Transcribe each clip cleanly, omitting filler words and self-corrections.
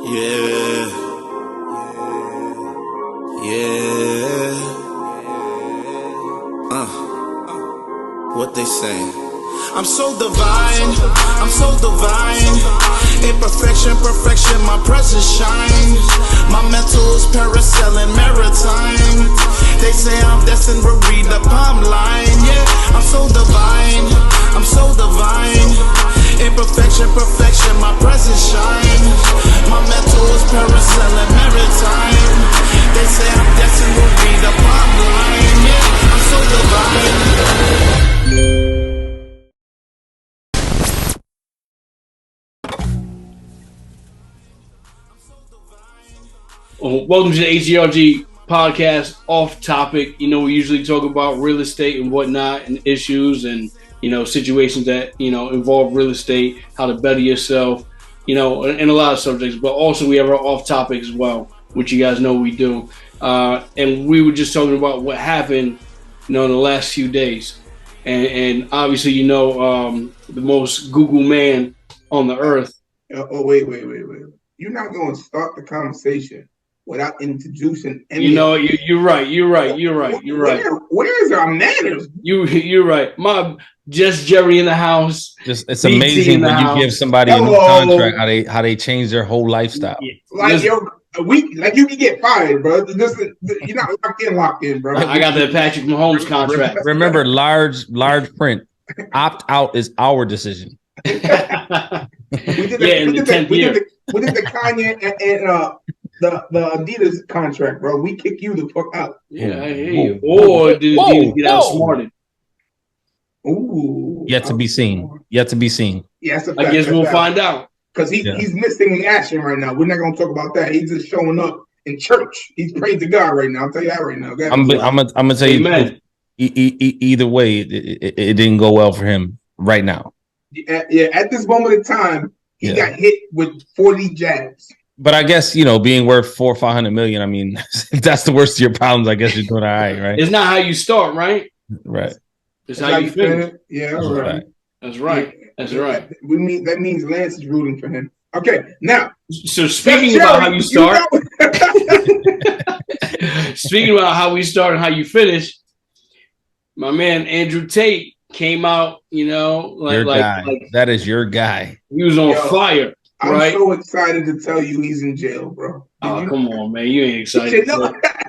Yeah, yeah. What they saying? I'm so divine, I'm so divine. Imperfection, perfection, my presence shines. My mental is parasailing maritime. They say I'm destined to read the palm line. Yeah, I'm so divine, I'm so divine. Imperfection, perfection, my presence shines. My mental is parasailing maritime. They say I'm destined to read the palm line. Yeah, I'm so divine. Welcome to the H.G.R.G podcast. Off topic, we usually talk about real estate and whatnot, and issues and situations that involve real estate, how to better yourself, and a lot of subjects. But also we have our off topic as well, which you guys know we do. And we were just talking about what happened, in the last few days, and obviously the most Google man on the earth. Oh wait! You're not going to start the conversation without introducing any. You're right. Where is our manners? You're right. Just Jerry in the house. It's amazing when you give somebody a new contract how they change their whole lifestyle. Like you can get fired, bro. You're not locked in, bro. I got the Patrick Mahomes contract. Remember, large print. Opt out is our decision. We did the Kanye and the Adidas contract, bro. We kick you the fuck out. Yeah, I hear you. Or do Adidas get outsmarted? Ooh. Yet to be seen. Yes, I guess we'll find out. Because he's missing in action right now. We're not going to talk about that. He's just showing up in church. He's praying to God right now. I'll tell you that right now. I'm gonna tell you. Either way, it didn't go well for him right now. Yeah, at this moment in time, he got hit with 40 jabs. But I guess, being worth $400 or $500 million, I mean, if that's the worst of your problems, I guess you're doing all right, right? It's not how you start, right? Right. It's how you finish. Yeah, that's right. That's right. That's right. That means Lance is rooting for him. Okay, now. So speaking about how you start, speaking about how we start and how you finish, my man Andrew Tate came out, that is your guy. He was on fire. Right? I'm so excited to tell you he's in jail, bro. Come on, man. You ain't excited.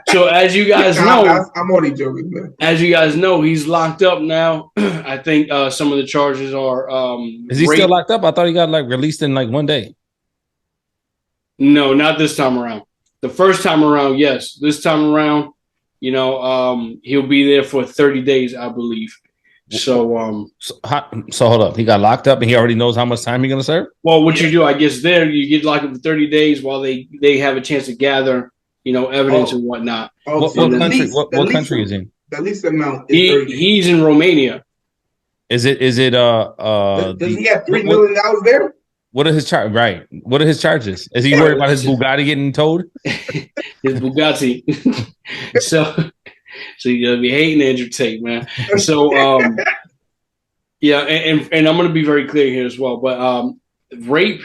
So as you guys know, I'm only joking, man. As you guys know, he's locked up now. I think some of the charges are is he still locked up? I thought he got released in 1 day. No, not this time around. The first time around, yes. This time around, he'll be there for 30 days, I believe. So hold up. He got locked up and he already knows how much time he's gonna serve? Well, what you do, I guess you get locked up for 30 days while they have a chance to gather, evidence and whatnot. What country is he in? The least amount is he's in Romania. Is it does he have $3 million there? What are his charges? Right. What are his charges? Is he worried about his Bugatti getting towed? His Bugatti. So you're gonna be hating Andrew Tate, man. So yeah, and I'm gonna be very clear here as well. But rape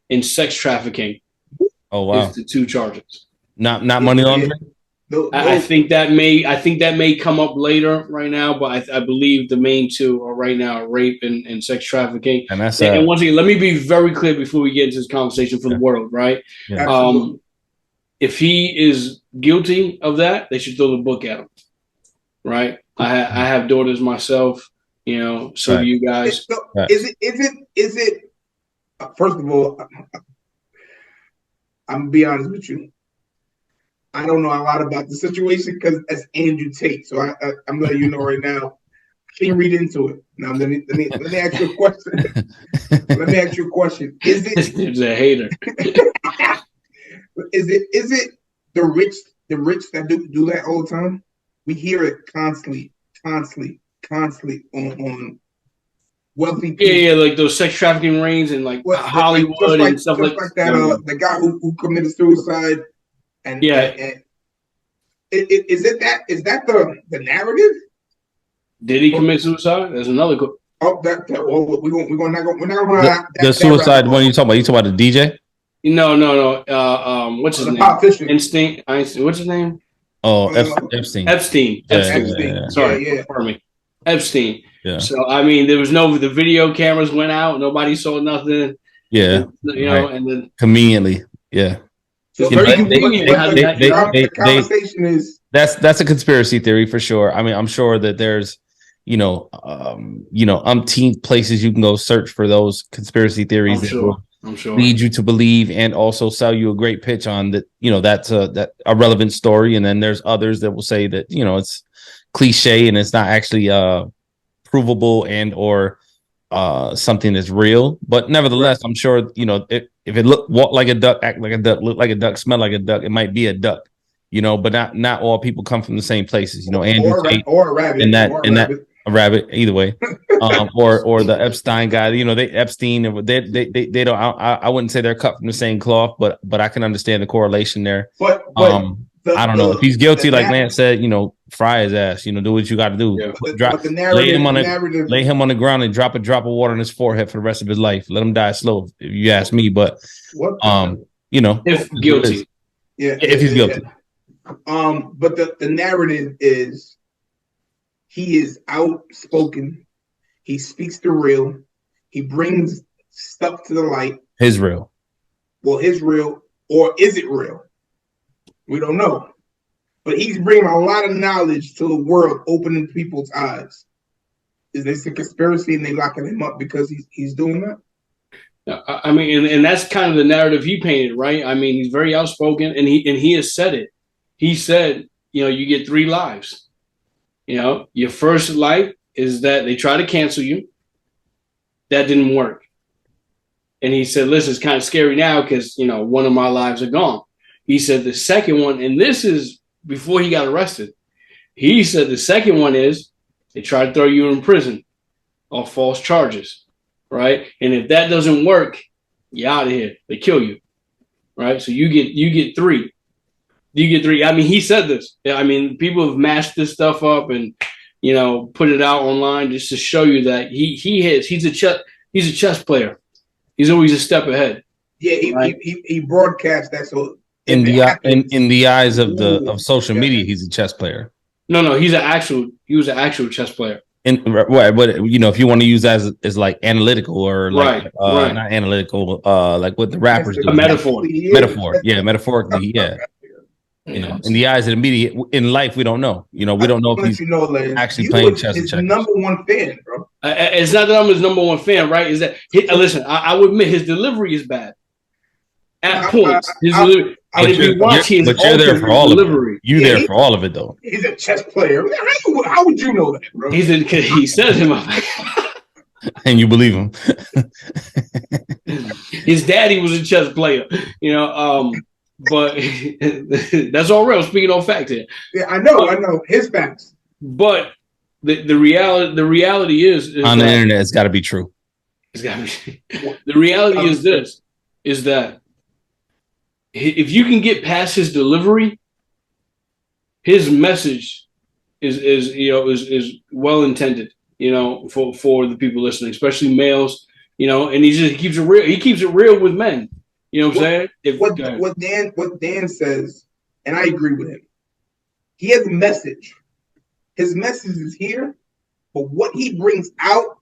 and sex trafficking is the two charges. Not money laundering. I think that may come up later right now, but I believe the main two are right now rape and sex trafficking. And that's and once again, let me be very clear before we get into this conversation for the world, right? Yeah. If he is guilty of that, they should throw the book at him, right? I have daughters myself, so do you guys. Is it? First of all, I'm gonna be honest with you. I don't know a lot about the situation because that's Andrew Tate. So I'm letting you know right now. I can't read into it. Now let me ask you a question. Let me ask you a question. Is it? He's a hater. Is it the rich that do that all the time? We hear it constantly on wealthy people. Yeah, like those sex trafficking rings and Hollywood and stuff like that. The guy who committed suicide and is that the narrative? Did he commit suicide? There's another. We're not going. The suicide one you talking about? You talking about the DJ? No. What's his name? Politician. Instinct. What's his name? Oh, Epstein. Epstein. Epstein. Sorry, pardon me. Epstein. Yeah. So I mean, there was the video cameras went out. Nobody saw nothing. Yeah. And then conveniently. Yeah. So the conversation is that's a conspiracy theory for sure. I mean, I'm sure that there's, umpteen places you can go search for those conspiracy theories I'm sure lead you to believe and also sell you a great pitch on that. That's a relevant story. And then there's others that will say that, it's cliche and it's not actually provable and or something that's real. But nevertheless, I'm sure, if it walk like a duck, act like a duck, look like a duck, smell like a duck, it might be a duck, but not all people come from the same places, Andrew Tate or a rabbit and that a rabbit, either way, or the Epstein guy, they Epstein, they don't. I wouldn't say they're cut from the same cloth, but I can understand the correlation there. But I don't know if he's guilty, like Lance said, fry his ass, do what you got to do. Yeah. Lay him on the ground and drop a drop of water on his forehead for the rest of his life. Let him die slow, if you ask me. But if guilty, if he's guilty. But the narrative is he is outspoken. He speaks the real. He brings stuff to the light. His real. Well, his real, or is it real? We don't know. But he's bringing a lot of knowledge to the world, opening people's eyes. Is this a conspiracy and they locking him up because he's doing that? I mean, and that's kind of the narrative he painted, right? I mean, he's very outspoken, and he has said it. He said, you get 3 lives. Your first life is that they try to cancel you. That didn't work. And he said, listen, it's kind of scary now because, one of my lives are gone. He said the second one, and this is before he got arrested. He said the second one is they try to throw you in prison on false charges, right? And if that doesn't work, you're out of here. They kill you, right? So you get 3. You get 3. I mean, he said this. I mean, people have mashed this stuff up and put it out online just to show you that he's a chess player. He's always a step ahead. Yeah, he broadcast that. So in the eyes of social media, he's a chess player. No, he was an actual chess player. And but if you want to use that as like analytical or like right. Not analytical, like what the rappers do. A metaphor. Metaphorically, yeah. In the eyes of the media, in life, we don't know. We don't know if he's actually playing chess. His number one fan, bro. It's not that I'm his number one fan, right? Is that listen? I would admit his delivery is bad at points. And if you watch his you're there for all delivery, you're there for all of it, though. He's a chess player. How would you know that, bro? He says him. And you believe him. His daddy was a chess player, but that's all real. Speaking on facts here. Yeah, I know his facts. But the reality is on the internet, it's got to be true. It's got to be. The reality is that if you can get past his delivery, his message is well intended. For the people listening, especially males. And he keeps it real. He keeps it real with men. You know what I'm saying? What Dan says, and I agree with him. He has a message. His message is here, but what he brings out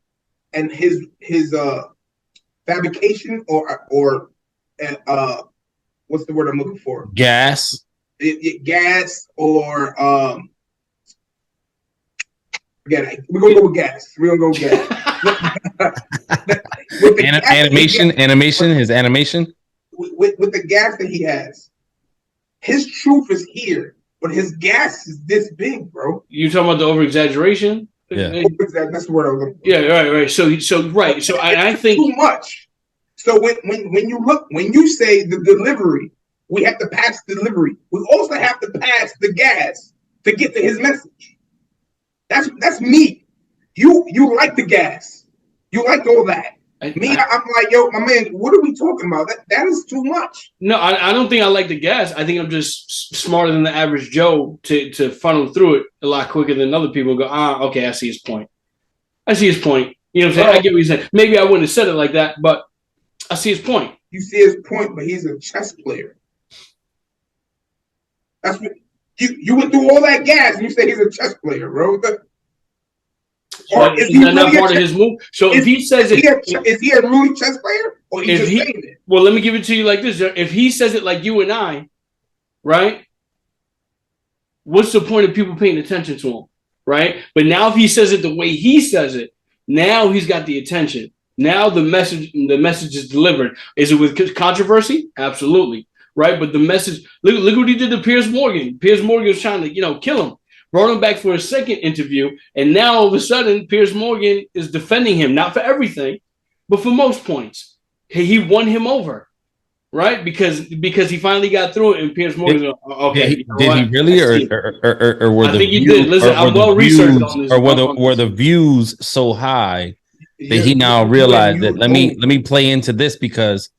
and his fabrication or what's the word I'm looking for? Gas. Gas or again, we're gonna go with gas. We're gonna go with gas. Animation. His animation. With the gas that he has, his truth is here, but his gas is this big, bro. You talking about the over exaggeration? Yeah, that's the word I'm looking for. Yeah, right. So I think too much. So when you say the delivery, we have to pass delivery. We also have to pass the gas to get to his message. That's me. You like the gas. You like all that. I'm like, yo, my man, what are we talking about? That is too much. No, I don't think I like the gas. I think I'm just smarter than the average Joe to funnel through it a lot quicker than other people. Go, okay, I see his point. You know what I'm saying? I get what you're saying. Maybe I wouldn't have said it like that, but I see his point. you see his point, but he's a chess player. That's what you went through all that gas and you say he's a chess player, bro. Or is he not really part of his move? So if he says it, is he a really chess player, or he's just saying it? Well, let me give it to you like this: if he says it like you and I, right? What's the point of people paying attention to him, right? But now if he says it the way he says it, now he's got the attention. Now the message is delivered. Is it with controversy? Absolutely, right? But the message. Look what he did to Piers Morgan. Piers Morgan was trying to kill him. Brought him back for a second interview, and now all of a sudden, Piers Morgan is defending him, not for everything, but for most points. He won him over, right? Because he finally got through it, and Piers Morgan, okay. Did he really, or were I think he did. Listen, I'm well researched on this. Or were the views so high that he now realized that let me play into this because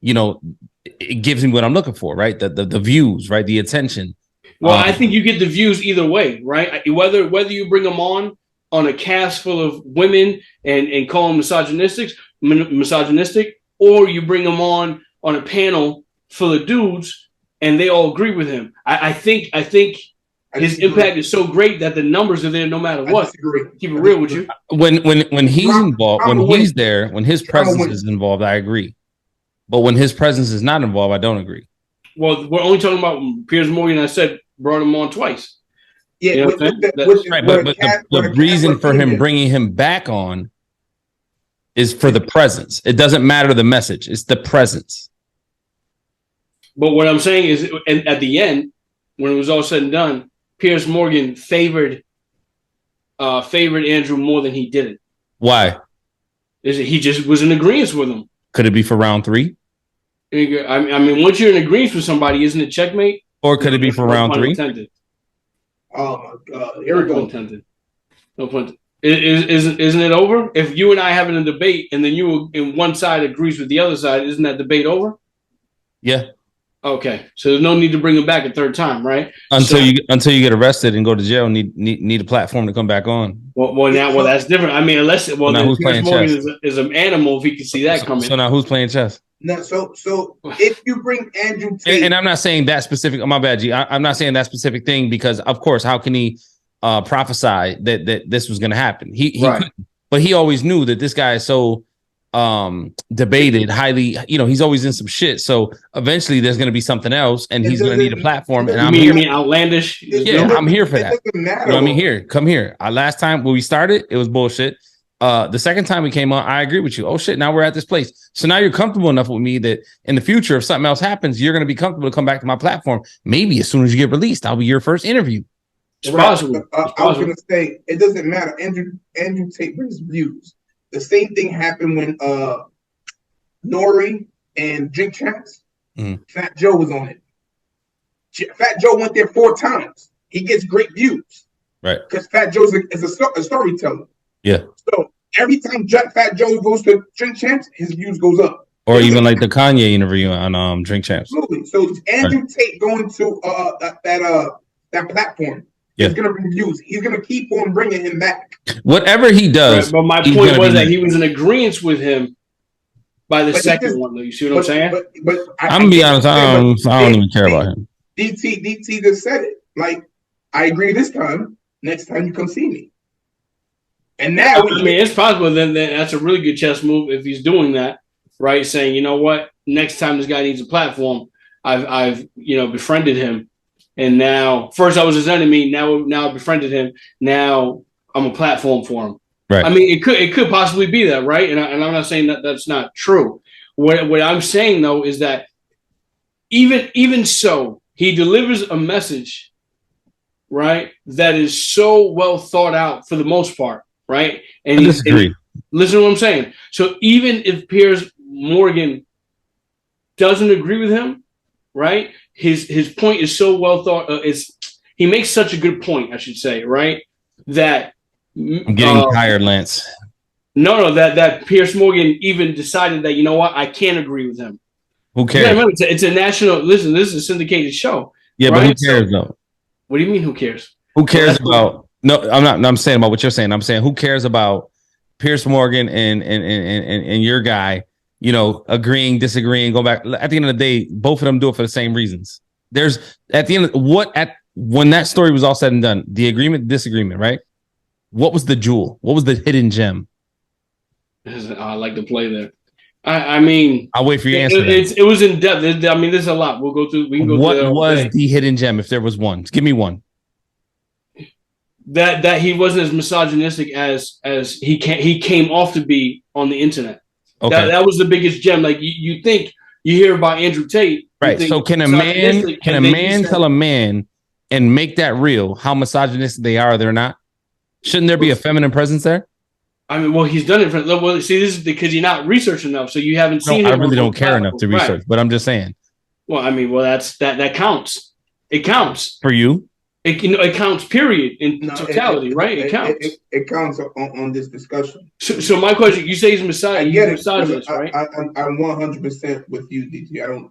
it gives me what I'm looking for, right? The views, right? The attention. Well, I think you get the views either way, right? Whether you bring them on a cast full of women and call them misogynistic, or you bring them on a panel full of dudes and they all agree with him. I think his impact is so great that the numbers are there no matter what. Keep it real with you. When he's involved, when he's there, when his presence is involved, I agree. But when his presence is not involved, I don't agree. Well, we're only talking about Piers Morgan. I said brought him on twice. Yeah, but the reason for him bringing him back on is for the presence. It doesn't matter the message; it's the presence. But what I'm saying is, at the end, when it was all said and done, Piers Morgan favored Andrew more than he didn't. Why? He just was in agreement with him. Could it be for round 3? I mean, once you're in agreement with somebody, isn't it checkmate? Or could it be for round 3? Intended. Oh my God! Here we go. Intended. No pun. Isn't it over? If you and I having a debate and then you in one side agrees with the other side, isn't that debate over? Yeah. Okay, so there's no need to bring him back a third time, right? Until you get arrested and go to jail, need a platform to come back on. Well, that's different. I mean, unless then Piers Morgan is an animal, if he can see that coming. So now who's playing chess? No, so if you bring Andrew Tate, and I'm not saying that specific. Oh, my bad, G. I'm not saying that specific thing because, of course, how can he prophesy that this was going to happen? He couldn't, but he always knew that this guy is so debated, highly. He's always in some shit. So eventually, there's going to be something else, and he's going to need a platform. And I'm here. Outlandish? Yeah, I'm here for that. Come here. Last time when we started, it was bullshit. The second time we came on, I agree with you. Oh shit, now we're at this place. So now you're comfortable enough with me that in the future, if something else happens, you're going to be comfortable to come back to my platform. Maybe as soon as you get released, I'll be your first interview. It's possible. I was going to say, it doesn't matter. Andrew Tate brings views. The same thing happened when Nori and Drink Champs, Fat Joe was on it. Fat Joe went there 4 times. He gets great views. Right. Because Fat Joe is a storyteller. Yeah. So every time Fat Joe goes to Drink Champs, his views goes up. Or even like the Kanye interview on Drink Champs. Absolutely. So Andrew Tate going to that platform. Yeah. He's gonna bring views. He's gonna keep on bringing him back. Whatever he does. Right, but my point was that he was in agreement with him by the second one. Though. You see what I'm saying? But I'm gonna be honest. I don't even care about him. DT just said it. Like, I agree this time. Next time you come see me. And now, I mean, it's possible. Then that's a really good chess move if he's doing that, right? Saying, you know what, next time this guy needs a platform, I've befriended him, and now first I was his enemy, now I befriended him, now I'm a platform for him. Right. I mean, it could possibly be that, right? And I'm not saying that that's not true. What I'm saying though is that even so, he delivers a message, right, that is so well thought out for the most part. Right. And I disagree. And listen to what I'm saying. So even if Piers Morgan doesn't agree with him, right, his point is so well thought. He makes such a good point, I should say, right, that I'm getting tired, Lance. No, that Piers Morgan even decided that, you know what, I can't agree with him. Who cares? Yeah, remember, it's a national. Listen, this is a syndicated show. Yeah, right? But who cares though? What do you mean? Who cares? Who cares about? No, I'm not. I'm saying about what you're saying. I'm saying who cares about Piers Morgan and your guy, you know, agreeing, disagreeing, go back. At the end of the day, both of them do it for the same reasons. There's at the end of when that story was all said and done, the agreement, disagreement, right? What was the jewel? What was the hidden gem? I like to play there. I mean, I'll wait for your answer. It was in depth. I mean, there's a lot. We'll go through. We can go what through. What was the hidden gem? If there was one, give me one. That he wasn't as misogynistic as he came off to be on the internet. Okay, that was the biggest gem. Like you think you hear about Andrew Tate, right? So can a man tell a man and make that real how misogynistic they are or they're not? Shouldn't there be a feminine presence there? I mean, well, he's done it. Well, see, this is because you're not researching enough, so you haven't seen. I really don't care enough to research, but I'm just saying. Well, I mean, that counts. It counts for you. It counts. Period. In totality, right? It counts. It counts on this discussion. So my question: you say he's misogynist, right? I'm 100% with you, DT. I'm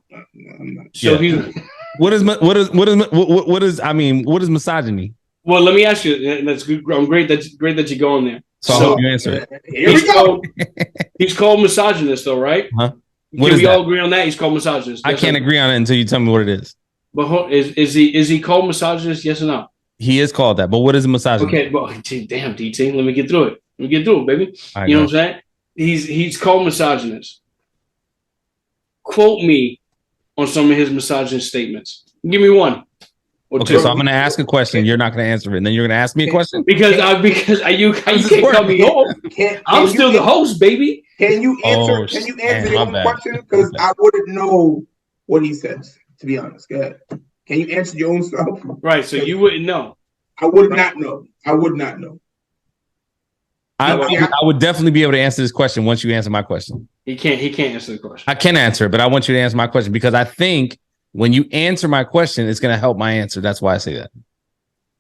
not. So he's. What is misogyny? Well, let me ask you. That's good. I'm great. That's great that you're going there. So I hope you answer it. Here we go. He's called misogynist, though, right? Huh? Can we all agree on that? He's called misogynist. I can't agree on it until you tell me what it is. But is he called misogynist? Yes or no? He is called that. But what is a misogynist? Okay, well, damn, DT. Let me get through it. Baby. You know what I'm saying? He's called misogynist. Quote me on some of his misogynist statements. Give me one. Okay, so I'm going to ask a question. You're not going to answer it, and then you're going to ask me a question because you can't cut me off. I'm still the host, baby. Can you answer? Can you answer your own question? Because I wouldn't know what he says. To be honest, go ahead. Can you answer your own stuff? Right. So you wouldn't know. I would not know. I would not know. I would definitely be able to answer this question once you answer my question. He can't answer the question. I can answer it, but I want you to answer my question because I think when you answer my question, it's going to help my answer. That's why I say that.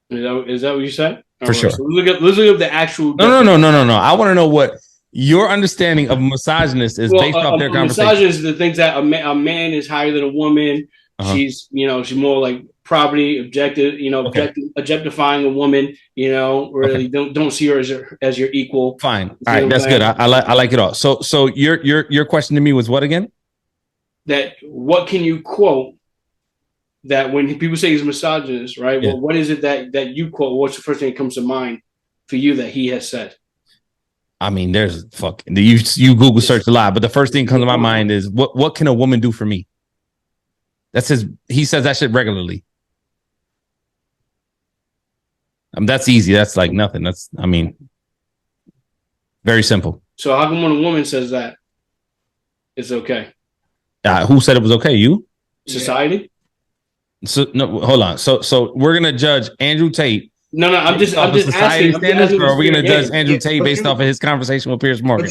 Is that what you said? For sure. So let's look up the actual. No. I want to know what your understanding of misogynist is based off their conversation. Misogynist is the things that a man is higher than a woman. She's more like property, objectifying a woman. Really don't see her as your equal. Fine. All right, that's good. I like it all. So your question to me was what again? That what can you quote? That when people say he's misogynist, right? Yeah. Well, what is it that you quote? What's the first thing that comes to mind for you that he has said? I mean, there's fucking you Google search a lot, but the first thing that comes to my mind is what can a woman do for me? That's he says that shit regularly. That's easy. That's like nothing. Very simple. So how come when a woman says that, it's okay? Who said it was okay? You? Society? So no, hold on. So we're gonna judge Andrew Tate. No, I'm just asking. Or are we gonna judge Andrew Tate based off of his conversation with Piers Morgan?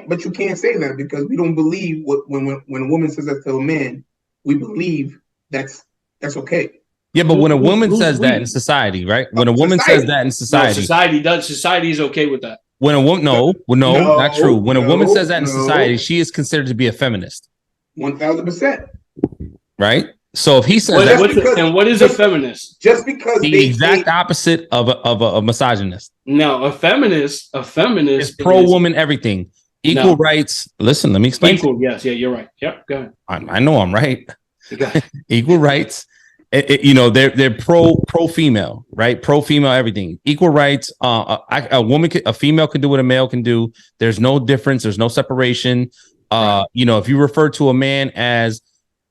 But you can't say that because we don't believe when a woman says that to a man, we believe that's okay. Yeah, but when a woman says that in society, right? When a woman says that in society, society is okay with that. When a woman, no, not true. When a woman says that in society, she is considered to be a feminist. 1000%. Right. So if he says what is a feminist? Just because the exact opposite of a misogynist. No, a feminist is pro woman everything. Equal rights. Listen, let me explain. Equal, yes, yeah, you're right. Yep, go ahead. I know I'm right. Equal rights. They're pro female, right? Pro female everything. Equal rights. A female can do what a male can do. There's no difference. There's no separation. Right. If you refer to a man as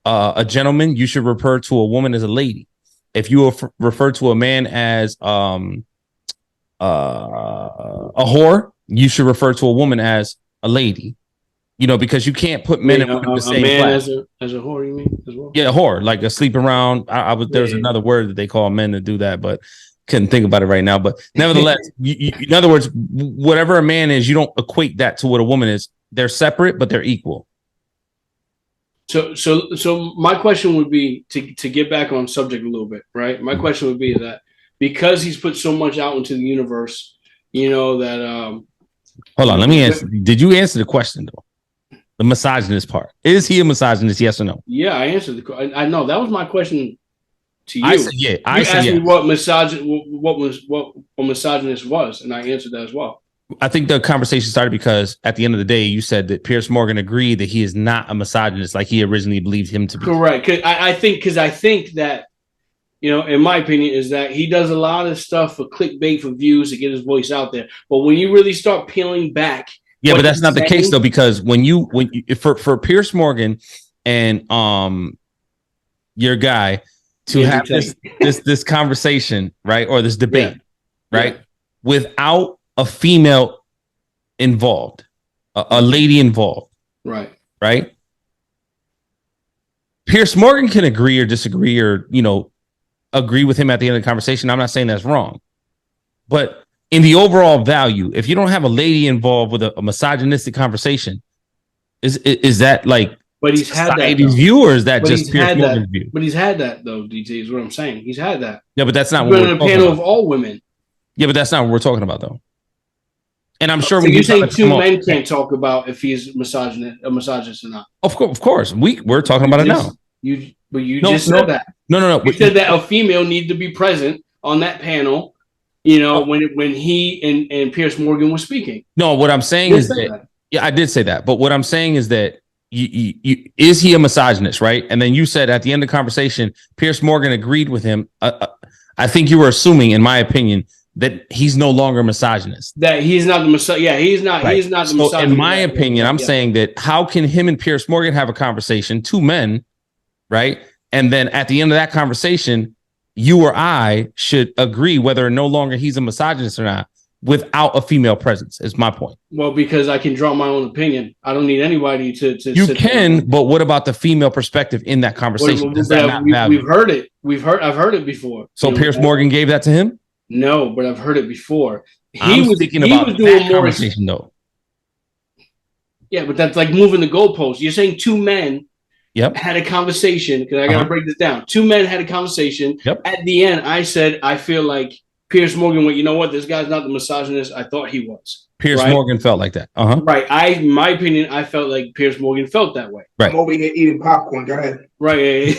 a gentleman, you should refer to a woman as a lady. If you refer to a man as a whore, you should refer to a woman as a lady. Because you can't put men in the same class. As a whore, you mean as well? Yeah, a whore, like a sleep around. There's another word that they call men to do that, but couldn't think about it right now. But nevertheless, in other words, whatever a man is, you don't equate that to what a woman is. They're separate, but they're equal. So my question would be to get back on subject a little bit, right? My question would be that because he's put so much out into the universe, that. Hold on, let me answer. Did you answer the question though? The misogynist part. Is he a misogynist? Yes or no? Yeah, I answered the question. I know that was my question to you. I said yeah. You asked me what a misogynist was, and I answered that as well. I think the conversation started because at the end of the day, you said that Pierce Morgan agreed that he is not a misogynist like he originally believed him to be. Correct. I think that, in my opinion, is that he does a lot of stuff for clickbait, for views, to get his voice out there. But when you really start peeling back, yeah, but that's not the case though, because when you for Pierce Morgan and your guy to have this conversation, right, or this debate, right, without a female involved, a lady involved, right. Pierce Morgan can agree or disagree, or agree with him at the end of the conversation. I'm not saying that's wrong, but in the overall value, if you don't have a lady involved with a misogynistic conversation, is that like? But he's had that view, or is that just Pierce Morgan's view? But he's had that though. DT is what I'm saying. He's had that. Yeah, but that's not what we're a panel of all women. Yeah, but that's not what we're talking about though. And I'm sure so you're saying two men can't talk about if he's a misogynist or not. Of course, we're talking about it now. You just said that. No. You said that a female needed to be present on that panel. When he and Pierce Morgan were speaking. No, what I'm saying is that. Yeah, I did say that, but what I'm saying is that is he a misogynist, right? And then you said at the end of the conversation, Pierce Morgan agreed with him. I think you were assuming, in my opinion, that he's no longer a misogynist. That he's not the misogynist. Yeah, he's not. Right. He's not the misogynist. In my opinion, I'm saying that how can him and Pierce Morgan have a conversation, two men, right? And then at the end of that conversation, you or I should agree whether no longer he's a misogynist or not without a female presence, is my point. Well, because I can draw my own opinion. I don't need anybody to you can, there. But what about the female perspective in that conversation? We've heard it. I've heard it before. So Pierce Morgan gave that to him? No, but I've heard it before. He was thinking about that conversation, though. Yeah, but that's like moving the goalpost. You're saying two men had a conversation, because I got to break this down. Two men had a conversation. At the end, I said, I feel like Pierce Morgan went, you know what? This guy's not the misogynist I thought he was. Pierce Morgan felt like that. Right. In my opinion, I felt like Pierce Morgan felt that way. Right. I'm over here eating popcorn. Go ahead. Right.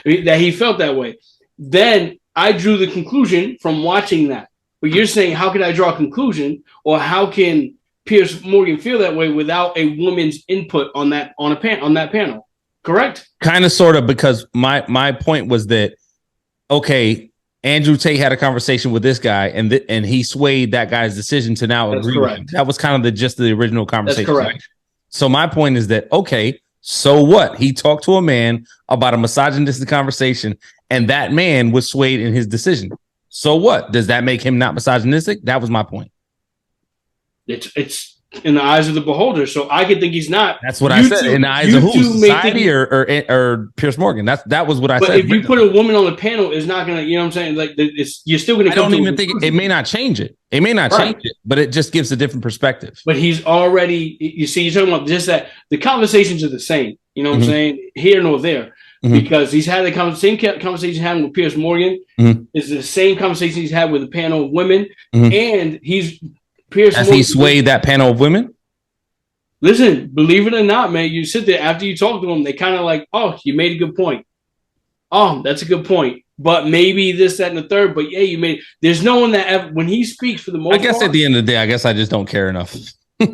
That he felt that way. Then I drew the conclusion from watching that. But you're saying, how can I draw a conclusion, or how can Pierce Morgan feel that way without a woman's input on that panel? Correct? Kind of, sort of, because my point was that, okay, Andrew Tate had a conversation with this guy, and he swayed that guy's decision to now agree with him. That was kind of the gist of the original conversation. That's correct. Right? So my point is that, okay, so what? He talked to a man about a misogynistic conversation, and that man was swayed in his decision. So what? Does that make him not misogynistic? That was my point. It's in the eyes of the beholder, so I could think he's not. That's what I said. In the eyes of who? Society or Pierce Morgan? That was what I said. But if you put a woman on the panel, it's not gonna. You know what I'm saying? Like you're still gonna. I don't even think it may not change it. It may not change it, but it just gives a different perspective. But he's already. You see, you're talking about just that. The conversations are the same. You know what I'm saying? Here nor there. Because he's had the same conversation he's having with Pierce Morgan. It's the same conversation he's had with a panel of women, and he's. Pierce Has he swayed that panel of women? Listen, believe it or not, man, you sit there after you talk to them, they kind of like, oh, you made a good point. Oh, that's a good point. But maybe this, that, and the third. But yeah, you made. There's no one that ever, when he speaks for the most. I guess at the end of the day, I guess I just don't care enough. I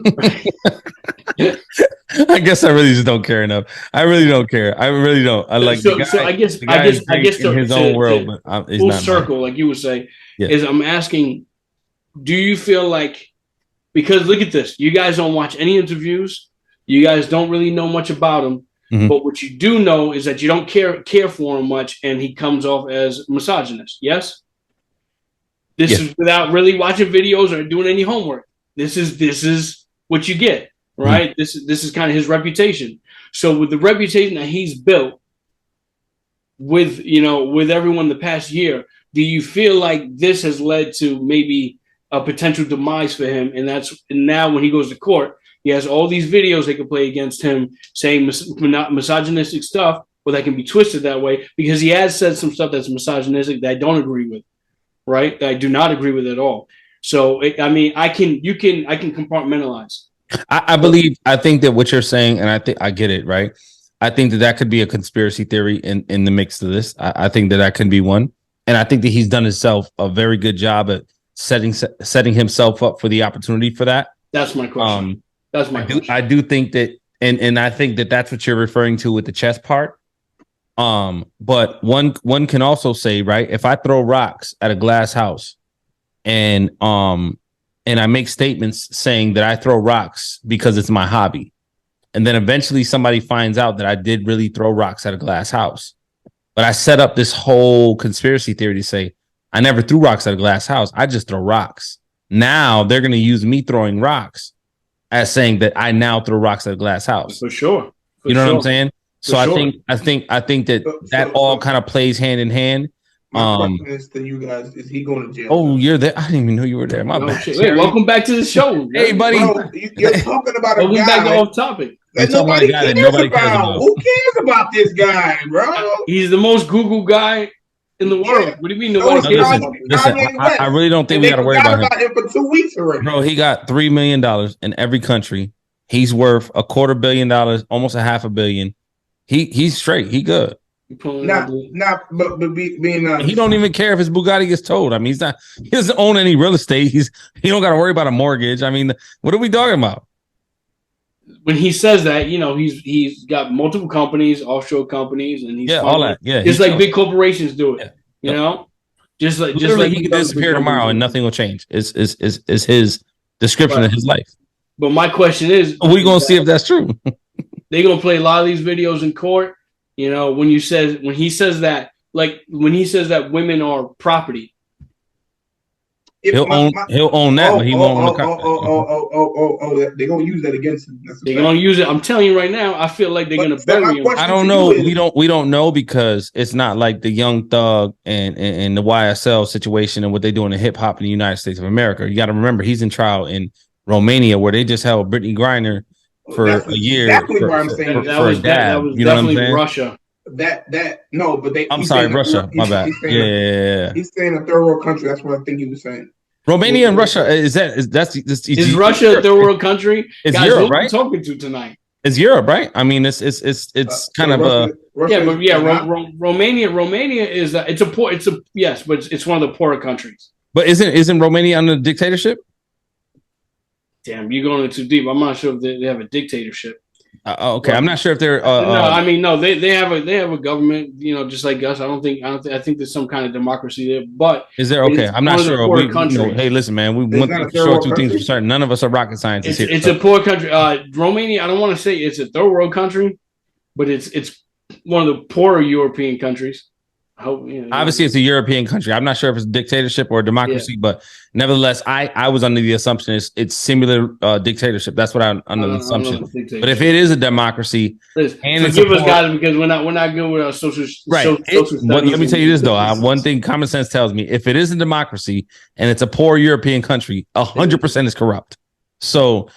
guess I really just don't care enough. I really don't care. I really don't. I like. So I guess in his own world, but full circle, like you would say, is I'm asking. Do you feel like, because look at this, you guys don't watch any interviews, you guys don't really know much about him, but what you do know is that you don't care for him much, and he comes off as misogynist. Yes? This is without really watching videos or doing any homework. This is what you get, right? This is kind of his reputation. So with the reputation that he's built with everyone the past year, do you feel like this has led to maybe a potential demise for him, and now when he goes to court, he has all these videos they can play against him saying misogynistic stuff, or that can be twisted that way, because he has said some stuff that's misogynistic that I don't agree with, right? That I do not agree with at all. So I can compartmentalize. I think that what you're saying, and I get it, right? I think that could be a conspiracy theory in the mix of this. I think that could be one, and I think that he's done himself a very good job at setting himself up for the opportunity for that? That's my question. That's my question. I do think that, and I think that that's what you're referring to with the chess part. But one can also say, right, if I throw rocks at a glass house and I make statements saying that I throw rocks because it's my hobby, and then eventually somebody finds out that I did really throw rocks at a glass house, but I set up this whole conspiracy theory to say I never threw rocks at a glass house, I just throw rocks. Now they're going to use me throwing rocks as saying that I now throw rocks at a glass house. For sure. You know what I'm saying? So I think that all kind of plays hand in hand. My question is to you guys: is he going to jail? Oh, you're there. I didn't even know you were there. My bad. Wait, welcome back to the show. Hey, buddy. Bro, you're talking about a welcome guy back to off topic. that nobody cares about. Who cares about this guy, bro? He's the most Google guy in the world. What do you mean nobody cares about him? Listen, I really don't think we got to worry about him. For 2 weeks already. Bro, he got $3 million in every country. He's worth $250 million, almost $500 million. He's straight. He good. Being honest, He don't even care if his Bugatti gets towed. I mean, he doesn't own any real estate. He don't got to worry about a mortgage. I mean, what are we talking about? When he says that, you know, he's got multiple companies, offshore companies, and he's all that. Yeah, it's like big corporations do it. You know, just like he could disappear tomorrow and nothing will change. Is his description of his life. But my question is, we're gonna see if that's true. They're gonna play a lot of these videos in court. You know, when he says that, like when he says that women are property. He'll own that, but he won't own the they're gonna use that against him. They're gonna use it. I'm telling you right now, I feel like they're gonna bury him. I don't know. We don't know because it's not like the Young Thug and the YSL situation and what they do in the hip hop in the United States of America. You got to remember he's in trial in Romania where they just held Brittany Griner for a year. Exactly what I'm saying. That was definitely Russia. No, but they. I'm sorry, Russia. My bad. Yeah. He's saying a third world country. That's what I think he was saying. Romania and Russia is Russia a third world country? It's Guys, Europe, who right? are we talking to tonight? It's Europe, right? I mean, it's kind of Romania is it's one of the poorer countries. But isn't Romania under dictatorship? Damn, you're going too deep. I'm not sure if they have a dictatorship. Okay, I'm not sure if they're. They have a government, you know, just like us. I think there's some kind of democracy there. But is there? Okay, I'm not sure. Hey, listen, man, we want to show two things for certain. None of us are rocket scientists here. It's a poor country. Romania. I don't want to say it's a third world country, but it's one of the poorer European countries. Obviously, it's a European country. I'm not sure if it's a dictatorship or a democracy, but nevertheless, I was under the assumption it's similar dictatorship. That's what I'm under the assumption. But if it is a democracy, and forgive us, guys, because we're not good with our social. Right. Let me tell you this though. One thing common sense tells me: if it is a democracy and it's a poor European country, 100% is corrupt. So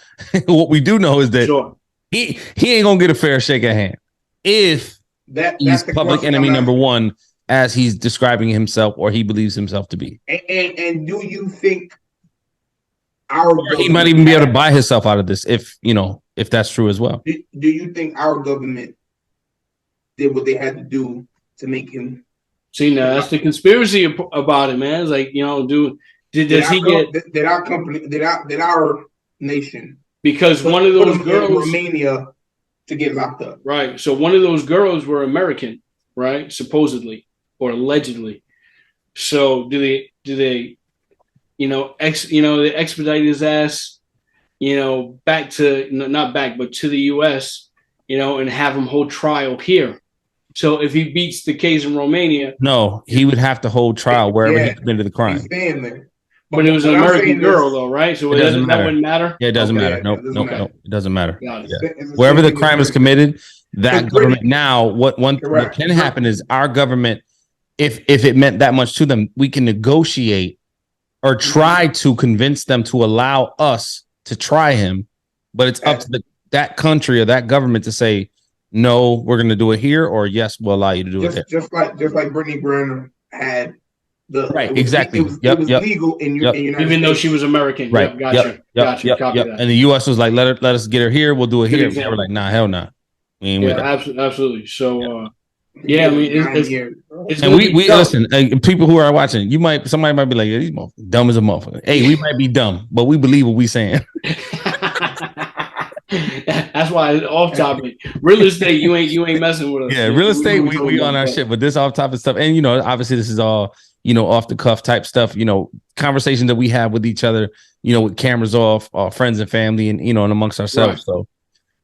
what we do know is that he ain't gonna get a fair shake of hand if he's public enemy number one, as he's describing himself or he believes himself to be. And do you think he might even be able to buy himself out of this if that's true as well? Do you think our government did what they had to do to make him? See, now that's the conspiracy about it, man. It's like, did our nation, because one of those girls in Romania to get locked up, right? So one of those girls were American, right? Supposedly. Or allegedly. So do they they expedite his ass, back to not back, but to the US, and have him hold trial here. So if he beats the case in Romania, no, he would have to hold trial wherever he committed the crime. But it was an American girl, though, right? So that wouldn't matter. Yeah, it doesn't matter. No, it doesn't matter. Yeah. Wherever the crime is committed, that government. Now, what can happen is our government. If it meant that much to them, we can negotiate or try to convince them to allow us to try him. But it's up to that country or that government to say, no, we're going to do it here, or yes, we'll allow you to do it here. Just like Brittany Griner had exactly. It was legal in United even though she was American. Right. Gotcha. That. And the U.S. was like, let us get her here. We'll do it here. They were like, nah, hell nah. Absolutely. So. Yeah, I mean, 9 years. it's And gonna we be tough. listen, people who are watching, somebody might be like, yeah, these motherfuckers dumb as a motherfucker. Hey, we might be dumb, but we believe what we saying. That's why it's off topic. Real estate, you ain't messing with us. Yeah, real estate, we on our shit, but this off topic stuff, and obviously this is all off the cuff type stuff. Conversation that we have with each other, with cameras off, our friends and family, and and amongst ourselves. Right.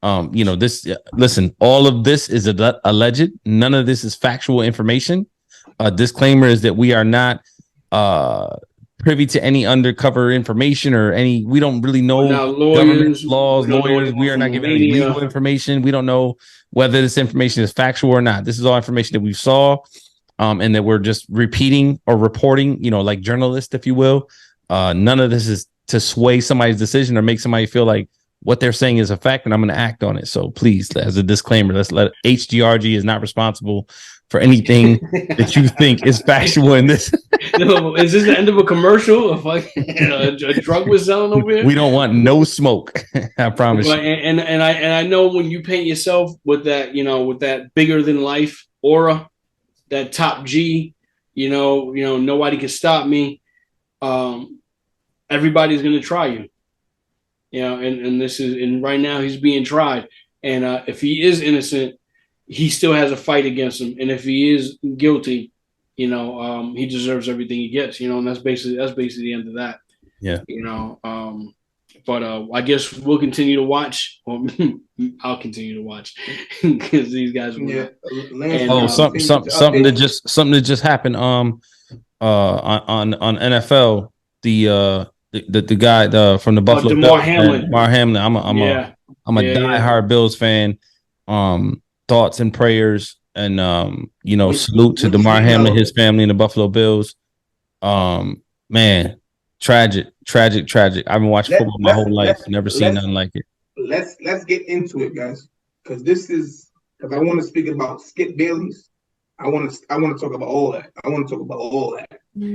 So, this. Listen, all of this is alleged. None of this is factual information. Disclaimer is that we are not privy to any undercover information or any. We don't really know government laws, lawyers. We are not giving any legal information. We don't know whether this information is factual or not. This is all information that we saw, and that we're just repeating or reporting. Like journalists, if you will. None of this is to sway somebody's decision or make somebody feel like what they're saying is a fact, and I'm going to act on it. So please, as a disclaimer, let's let H.G.R.G is not responsible for anything that you think is factual in this. No, is this the end of a commercial? If a drug was selling over here? We don't want no smoke. I promise. But, and I know when you paint yourself with that, with that bigger than life aura, that top G, nobody can stop me. Everybody's going to try you. And right now he's being tried. And if he is innocent, he still has a fight against him. And if he is guilty, he deserves everything he gets, and that's basically the end of that. Yeah. But I guess we'll continue to watch. Well, I'll continue to watch because these guys will. Yeah. And, something that just happened on NFL. The guy from the Buffalo DAMAR Hamlin. DAMAR Hamlin. I'm a diehard Bills fan. Thoughts and prayers and salute to DAMAR Hamlin, his family, and the Buffalo Bills. Man, tragic. I've been watching football my whole life. Never seen nothing like it. Let's get into it, guys, because I want to speak about Skip Bayless. I want to talk about all that.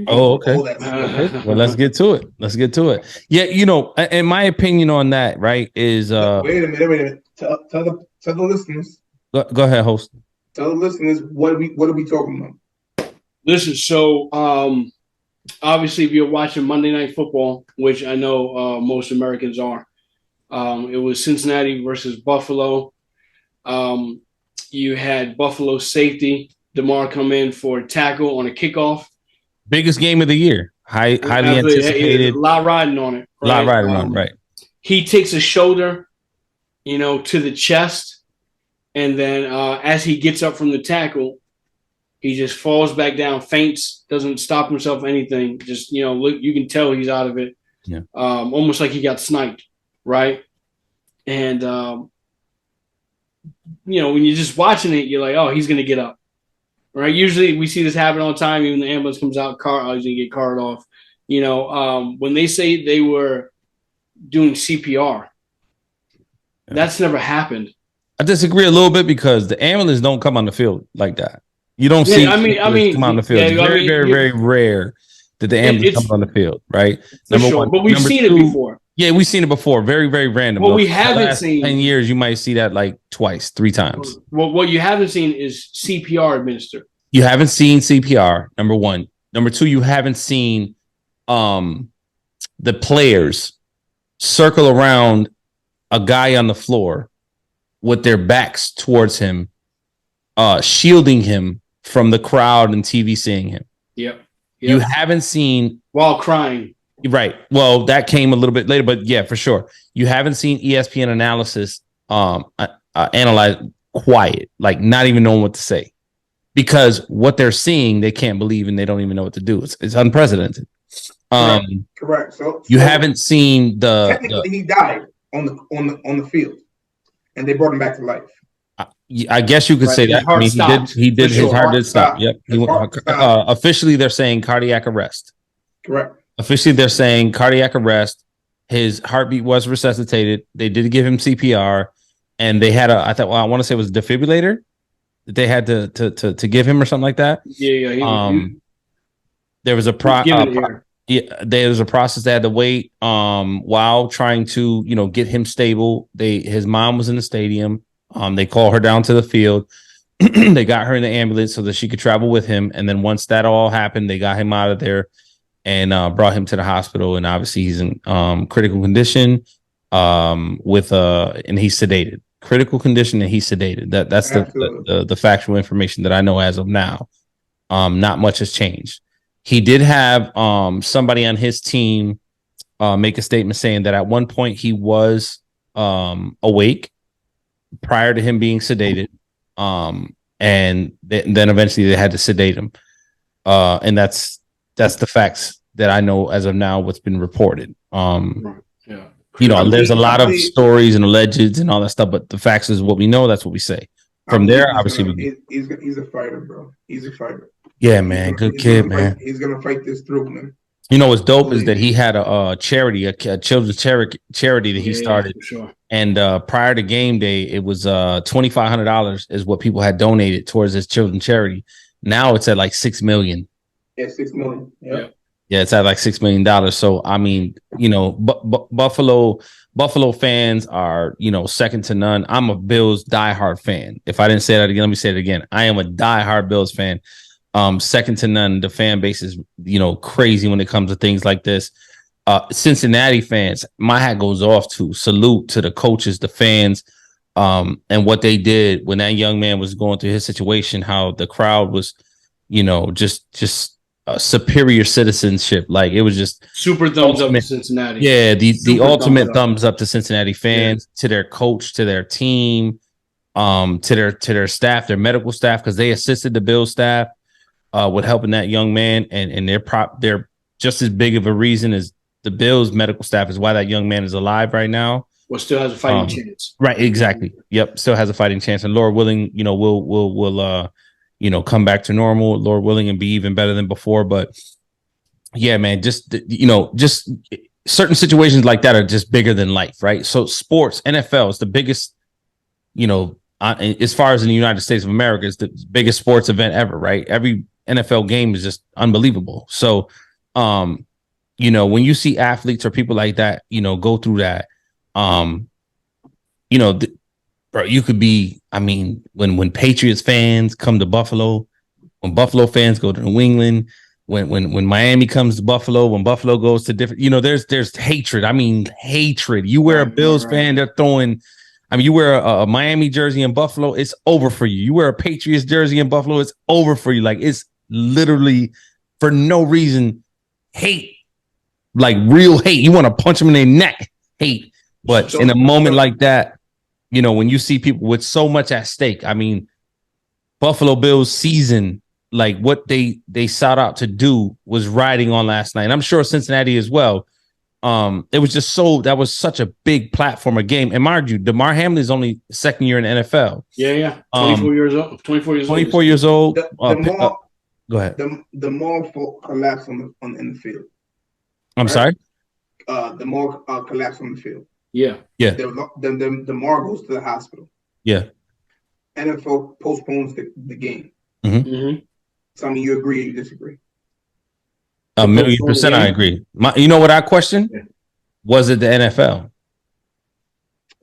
Oh, okay. Okay. Well, let's get to it. Yeah, in my opinion on that, right, is wait a minute. Tell the listeners. Go ahead, host. Tell the listeners what are we talking about? Listen, so obviously if you're watching Monday Night Football, which I know most Americans are, it was Cincinnati versus Buffalo. You had Buffalo safety DAMAR come in for a tackle on a kickoff. Biggest game of the year. Highly anticipated. A lot riding on it. Right? He takes a shoulder, to the chest. And then as he gets up from the tackle, he just falls back down, faints, doesn't stop himself anything. Just, look, you can tell he's out of it. Yeah. Almost like he got sniped, right? And, when you're just watching it, you're like, oh, he's going to get up. Right? Usually we see this happen all the time. Even the ambulance comes out, he's going to get carted off. When they say they were doing CPR, that's never happened. I disagree a little bit because the ambulance don't come on the field like that. You don't see. I mean, come on the field. Yeah, it's very rare that the ambulance comes on the field, right? Number one, but we've seen it before. Yeah, we've seen it before. Very, very random. What we haven't seen 10 years, you might see that like twice, 3 times. Well, what you haven't seen is CPR administered. You haven't seen CPR. Number one. Number two, you haven't seen the players circle around a guy on the floor with their backs towards him, shielding him from the crowd and TV seeing him. Yep. You haven't seen while crying. Right. Well, that came a little bit later, but yeah, for sure. You haven't seen ESPN analysis analyze quiet, like not even knowing what to say, because what they're seeing, they can't believe and they don't even know what to do. It's unprecedented. Correct. So you haven't seen technically he died on the field, and they brought him back to life. I guess you could say that. I mean, he did. His heart did stop. Yep. Officially, they're saying cardiac arrest. Correct. Officially, they're saying cardiac arrest. His heartbeat was resuscitated. They did give him CPR, and they had I want to say it was a defibrillator that they had to give him or something like that. Yeah. There was a there was a process they had to wait while trying to get him stable. His mom was in the stadium. They call her down to the field, They got her in the ambulance so that she could travel with him. And then once that all happened, they got him out of there and brought him to the hospital. And obviously he's in critical condition and he's sedated. Critical condition and he's sedated. That's the factual information that I know as of now. Not much has changed. He did have somebody on his team make a statement saying that at one point he was awake prior to him being sedated. And then eventually they had to sedate him. And that's the facts that I know as of now, what's been reported. Yeah. There's a lot of stories and alleged and all that stuff, but the facts is what we know. That's what we say. From there, obviously, he's a fighter, bro. He's a fighter. Yeah, man. Good kid, man. He's gonna fight this through, man. What's dope is that he had a charity, a children's charity that he started. For sure. And prior to game day, it was $2,500 is what people had donated towards this children's charity. Now it's at like $6 million. Yeah, $6 million. Yeah, it's at like $6 million. So I mean, Buffalo fans are, second to none. I'm a Bills diehard fan. If I didn't say that again, let me say it again. I am a diehard Bills fan. Second to none. The fan base is, crazy when it comes to things like this. Cincinnati fans, my hat goes off to. Salute to the coaches, the fans, and what they did when that young man was going through his situation, how the crowd was, just superior citizenship. Like it was just super thumbs up to Cincinnati. Yeah, the ultimate thumbs up to Cincinnati fans, to their coach, to their team, to their staff, their medical staff, because they assisted the Bills staff with helping that young man, and they're just as big of a reason as the Bills medical staff is why that young man is alive right now. Well, still has a fighting chance. Right, exactly. Yep, still has a fighting chance, and Lord willing, we'll come back to normal, Lord willing, and be even better than before. But yeah, man, just certain situations like that are just bigger than life, right? So sports, NFL is the biggest, as far as in the United States of America, is the biggest sports event ever, right? Every NFL game is just unbelievable. So, when you see athletes or people like that, go through that, bro, you could be, when Patriots fans come to Buffalo, when Buffalo fans go to New England, when Miami comes to Buffalo, when Buffalo goes to different, there's hatred. Hatred. You wear a Bills fan, they're throwing, you wear a Miami jersey in Buffalo, it's over for you. You wear a Patriots jersey in Buffalo, it's over for you. Like it's literally for no reason, hate, like real hate. You want to punch them in their neck, hate. But in a moment like that, when you see people with so much at stake, Buffalo Bills season, like what they sought out to do was riding on last night. And I'm sure Cincinnati as well. It was just that was such a big platform of game. And mind you, DAMAR HAMILIN is only second year in the NFL. Yeah. 24 years old. 24 years old. Go ahead. The mall collapsed in the field. I'm sorry? The mall collapsed on the field. Yeah. The DAMAR goes to the hospital. Yeah. NFL postpones the game. Mm-hmm. So you agree or you disagree? 1,000,000% I agree. You know what I questioned? Yeah. Was it the NFL?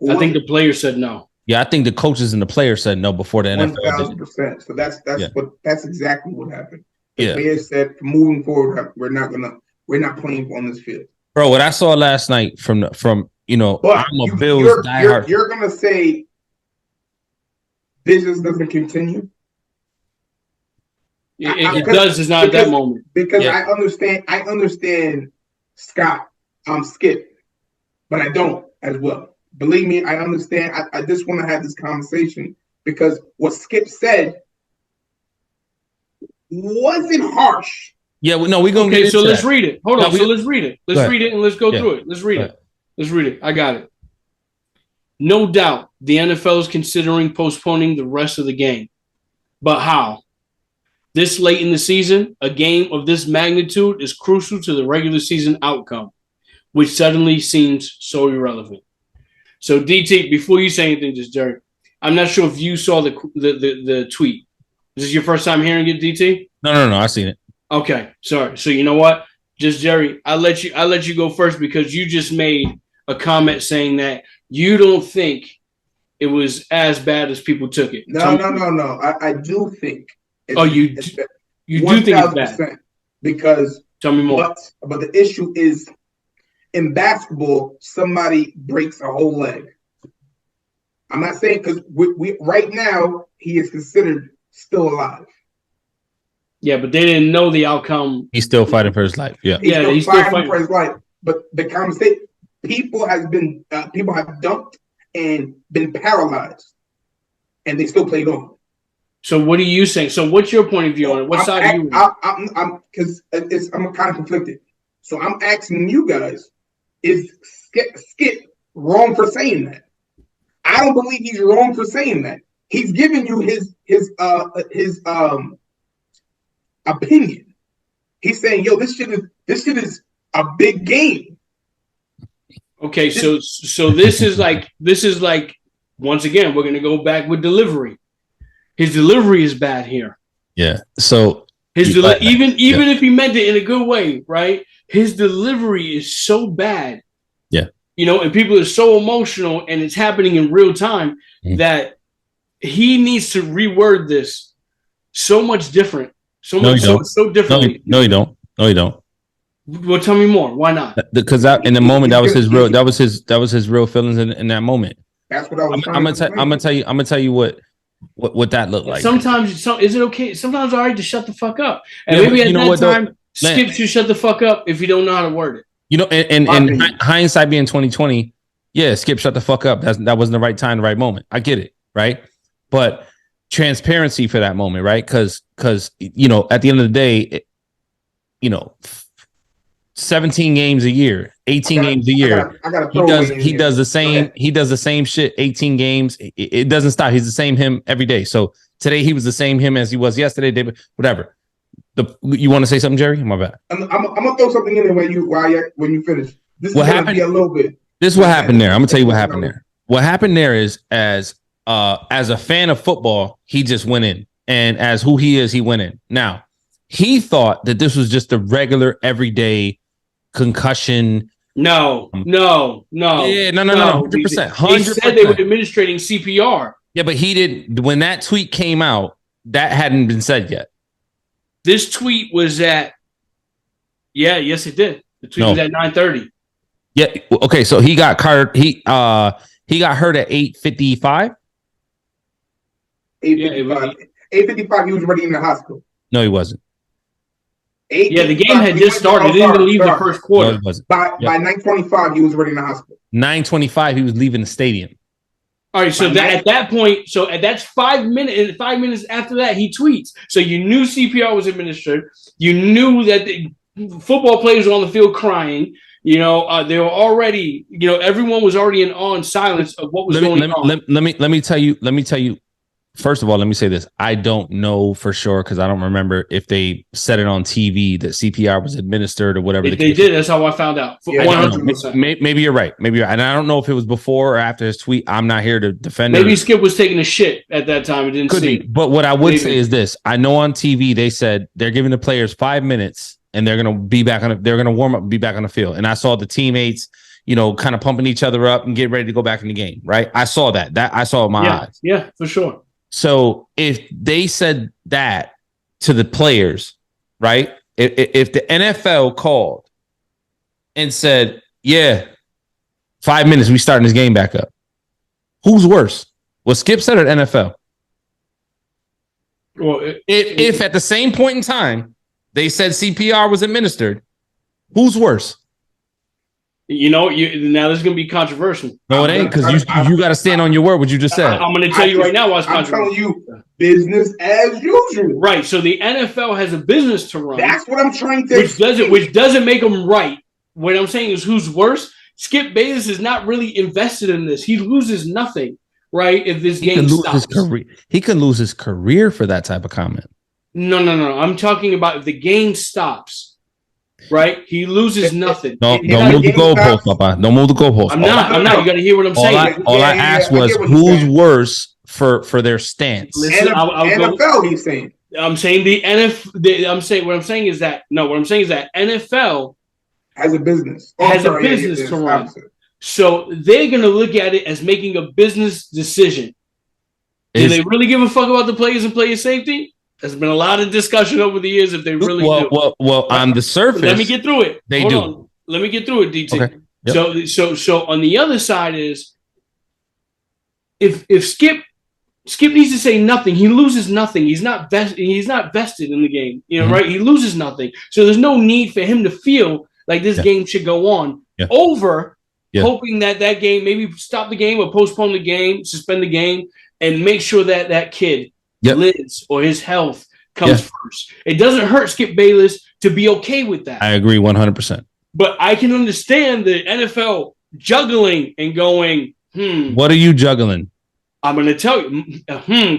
I think the players said no. Yeah, I think the coaches and the players said no before the NFL. 1,000%. So that's exactly what happened. The Yeah. players said, moving forward, we're not playing on this field. Bro, what I saw last night from but I'm a Bills diehard. You're gonna say business doesn't continue. It does. It's not at that moment because I understand Scott. Skip, but I don't as well. Believe me, I understand. I just want to have this conversation because what Skip said wasn't harsh. Yeah, we're gonna get into so let's that. read it. Hold on. So let's read it. Let's read it and let's go through it. Let's read it. Let's read it. I got it. No doubt the NFL is considering postponing the rest of the game. But how? This late in the season, a game of this magnitude is crucial to the regular season outcome, which suddenly seems so irrelevant. So, DT, before you say anything, just Jerry, I'm not sure if you saw the tweet. Is this your first time hearing it, DT? No, I seen it. Okay, sorry. So you know what? Just Jerry, I'll let you go first because you just made a comment saying that you don't think it was as bad as people took it. No. I do think. You do think it's bad? Because tell me more. But the issue is, in basketball, somebody breaks a whole leg. I'm not saying because we right now he is considered still alive. Yeah, but they didn't know the outcome. He's still fighting for his life. Yeah, he's still fighting for his life. But the conversation, people have dunked and been paralyzed, and they still played on. So what are you saying? So what's your point of view on it? What side are you on? I'm kind of conflicted. So I'm asking you guys, is Skip wrong for saying that? I don't believe he's wrong for saying that. He's giving you his opinion. He's saying, "Yo, this shit is a big game." Okay, so this is like once again we're gonna go back with delivery. His delivery is bad here. Yeah. So even if he meant it in a good way, right? His delivery is so bad. Yeah. And people are so emotional, and it's happening in real time that he needs to reword this so much different. So differently. No, you don't. Well, tell me more. Why not? Because in the moment, that was his real. That was his real feelings in that moment. That's what I was. I'm gonna tell you what that looked like. Sometimes is it okay? Sometimes it's all right to shut the fuck up. And maybe at that time, Skip should shut the fuck up if you don't know how to word it. And hindsight being 2020, yeah, Skip shut the fuck up. That wasn't the right time, the right moment. I get it, right? But transparency for that moment, right? Because at the end of the day, 17 games a year, 18 games a year. He does the same. He does the same shit. 18 games. It doesn't stop. He's the same him every day. So today he was the same him as he was yesterday. Whatever. You want to say something, Jerry? My bad. I'm gonna throw something in there when you finish. This what happened? A little bit. This is what happened there. I'm gonna tell you what happened there. What happened there is as a fan of football, he just went in, and as who he is, he went in. Now he thought that this was just a regular, everyday concussion. No. Yeah, no. 100%. They said they were administrating CPR. Yeah, but he didn't. When that tweet came out, that hadn't been said yet. This tweet was at. Yeah, yes, it did. The tweet was at 9:30. Yeah. Okay. So he got hurt. He got hurt at 8:55. 8:55. 8:55. He was already in the hospital. No, he wasn't. The game had just started. He didn't leave the first quarter. No, he wasn't. By 9:25, he was already in the hospital. 9:25, he was leaving the stadium. All right, so at that point, that's 5 minutes. 5 minutes after that, he tweets. So you knew CPR was administered. You knew that the football players were on the field crying. They were already. Everyone was already in awe and silence of what was going on. Let me tell you. First of all, let me say this. I don't know for sure because I don't remember if they said it on TV that CPR was administered or whatever. They did. That's how I found out. 100%. Maybe you're right. And I don't know if it was before or after his tweet. I'm not here to defend it. Maybe Skip was taking a shit at that time. It didn't see. But what I would say is this. I know on TV they said they're giving the players 5 minutes and they're going to be back they're going to warm up and be back on the field. And I saw the teammates, kind of pumping each other up and getting ready to go back in the game. Right. I saw that. I saw it with my eyes. Yeah, for sure. So if they said that to the players, right? If the NFL called and said, yeah, 5 minutes, we starting this game back up. Who's worse? Was Skip said or NFL? Well, if at the same point in time they said CPR was administered, who's worse? Now this is going to be controversial. No, it ain't, because you got to stand on your word, what you just said. I'm going to tell you right now why it's controversial. I'm telling you, business as usual. Right, so the NFL has a business to run. That's what I'm trying to which doesn't make them right. What I'm saying is who's worse? Skip Bayless is not really invested in this. He loses nothing, right, if this game stops. He could lose his career for that type of comment. No. I'm talking about if the game stops. Right, he loses nothing. Don't move the goalpost, Papa. Don't move the goalpost. I'm not. You got to hear what I'm saying. All I asked was who's worse for their stance. Listen, NFL. He's saying. I'm saying the NFL. What I'm saying is that NFL has a business. To run. So they're going to look at it as making a business decision. Do they really give a fuck about the players and player safety? There's been a lot of discussion over the years if they really do. Well, on the surface, let me get through it. Hold on. Let me get through it, DT. Okay. Yep. So on the other side is if Skip needs to say nothing, he loses nothing. He's not vested in the game, right? He loses nothing. So there's no need for him to feel like this game should go on over hoping that game, maybe stop the game or postpone the game, suspend the game, and make sure that kid lives or his health comes first. It doesn't hurt Skip Bayless to be okay with that. I agree 100%. But I can understand the NFL juggling and going, What are you juggling? I'm going to tell you,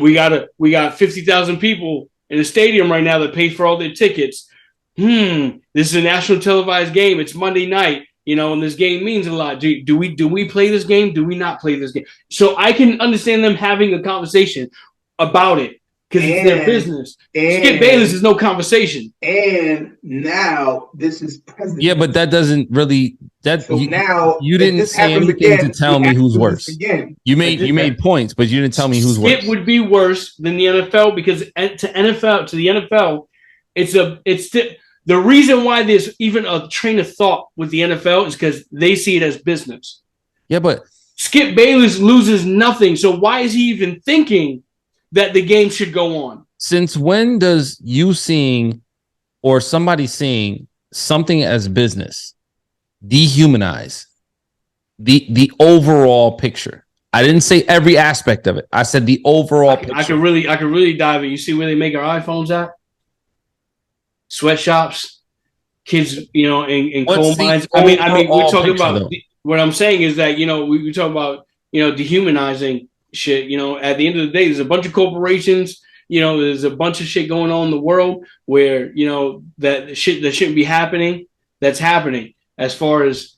we got 50,000 people in the stadium right now that paid for all their tickets. This is a national televised game. It's Monday night, and this game means a lot. Do we play this game? Do we not play this game? So I can understand them having a conversation about it because it's their business. Skip Bayless is no conversation. And now this is president. Yeah, but that doesn't really. Now you didn't say anything to tell me who's worse. You made points, but you didn't tell me who's worse. It would be worse than the NFL because to the NFL, it's the reason why there's even a train of thought with the NFL is because they see it as business. Yeah, but Skip Bayless loses nothing, so why is he even thinking that the game should go on? Since when does you seeing or somebody seeing something as business dehumanize the overall picture? I didn't say every aspect of it. I said the overall picture. I could really dive in. You see where they make our iPhones at? Sweatshops, kids, in coal mines. I mean, we're talking about. What I'm saying is that we talk about dehumanizing shit. At the end of the day, there's a bunch of corporations. There's a bunch of shit going on in the world where that shit that shouldn't be happening. That's happening as far as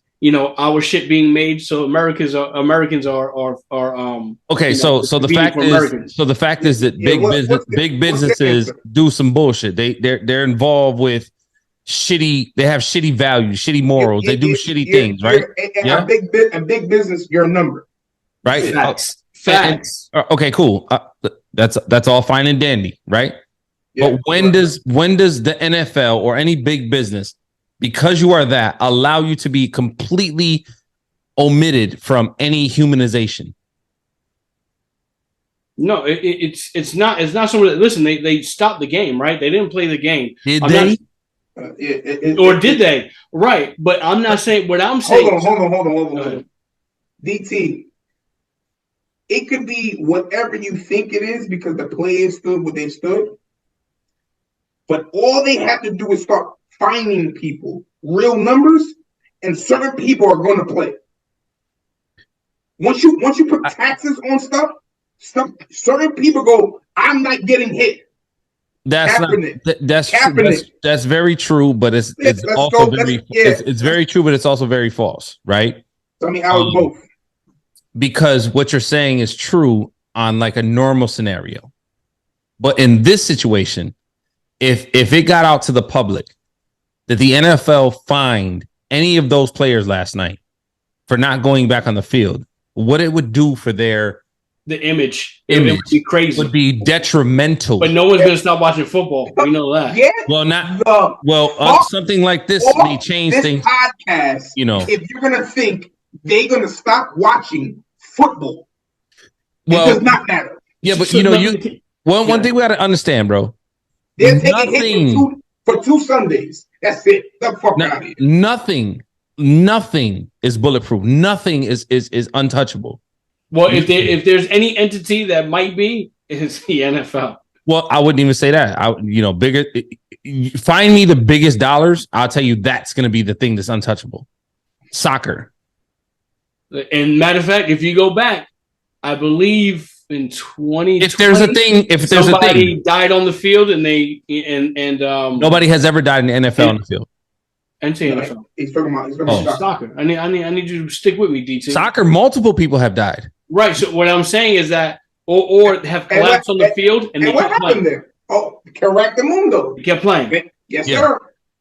our shit being made. So Americans are okay. So the fact is that big businesses do some bullshit. They're involved with shitty. They have shitty values, shitty morals. They do shitty things, right? A big business. You're a number, right? Facts. Okay, cool. That's all fine and dandy, right? Yeah, but when does the NFL or any big business, because you are that, allow you to be completely omitted from any humanization? No, it's not something that, listen, they stopped the game, right? They didn't play the game. Did they? Or did they? Right. But I'm not saying what I'm saying. Hold on. DT, it could be whatever you think it is because the players stood what they stood. But all they have to do is start finding people, real numbers, and certain people are going to play. Once you put taxes on stuff, certain people go, I'm not getting hit. That's very true, but it's very true, but it's also very false, right? Tell me how it's both. Because what you're saying is true on like a normal scenario, but in this situation, if it got out to the public that the NFL fined any of those players last night for not going back on the field, what it would do for the image it would be crazy. Would be detrimental. But no one's going to stop watching football. We know that. Yeah. Well, something like this may change things. Podcast, if you're going to think they're going to stop watching football, it does not matter. Yeah, but one thing we got to understand, bro. They're taking hit for two Sundays. That's it. The fuck out of here. Nothing is bulletproof. Nothing is untouchable. Well, if there's any entity that might be, it's the NFL. Well, I wouldn't even say that. Bigger. Find me the biggest dollars. I'll tell you that's going to be the thing that's untouchable. Soccer. And matter of fact, if you go back, I believe in 2020, if there's a thing, died on the field, and nobody has ever died in the NFL on the field. NFL. He's talking about soccer. I need you to stick with me, DT. Soccer, multiple people have died. Right. So what I'm saying is that, or have collapsed on the field, and they kept playing. There? Oh, correct the mundo. They kept playing. Yes, sir.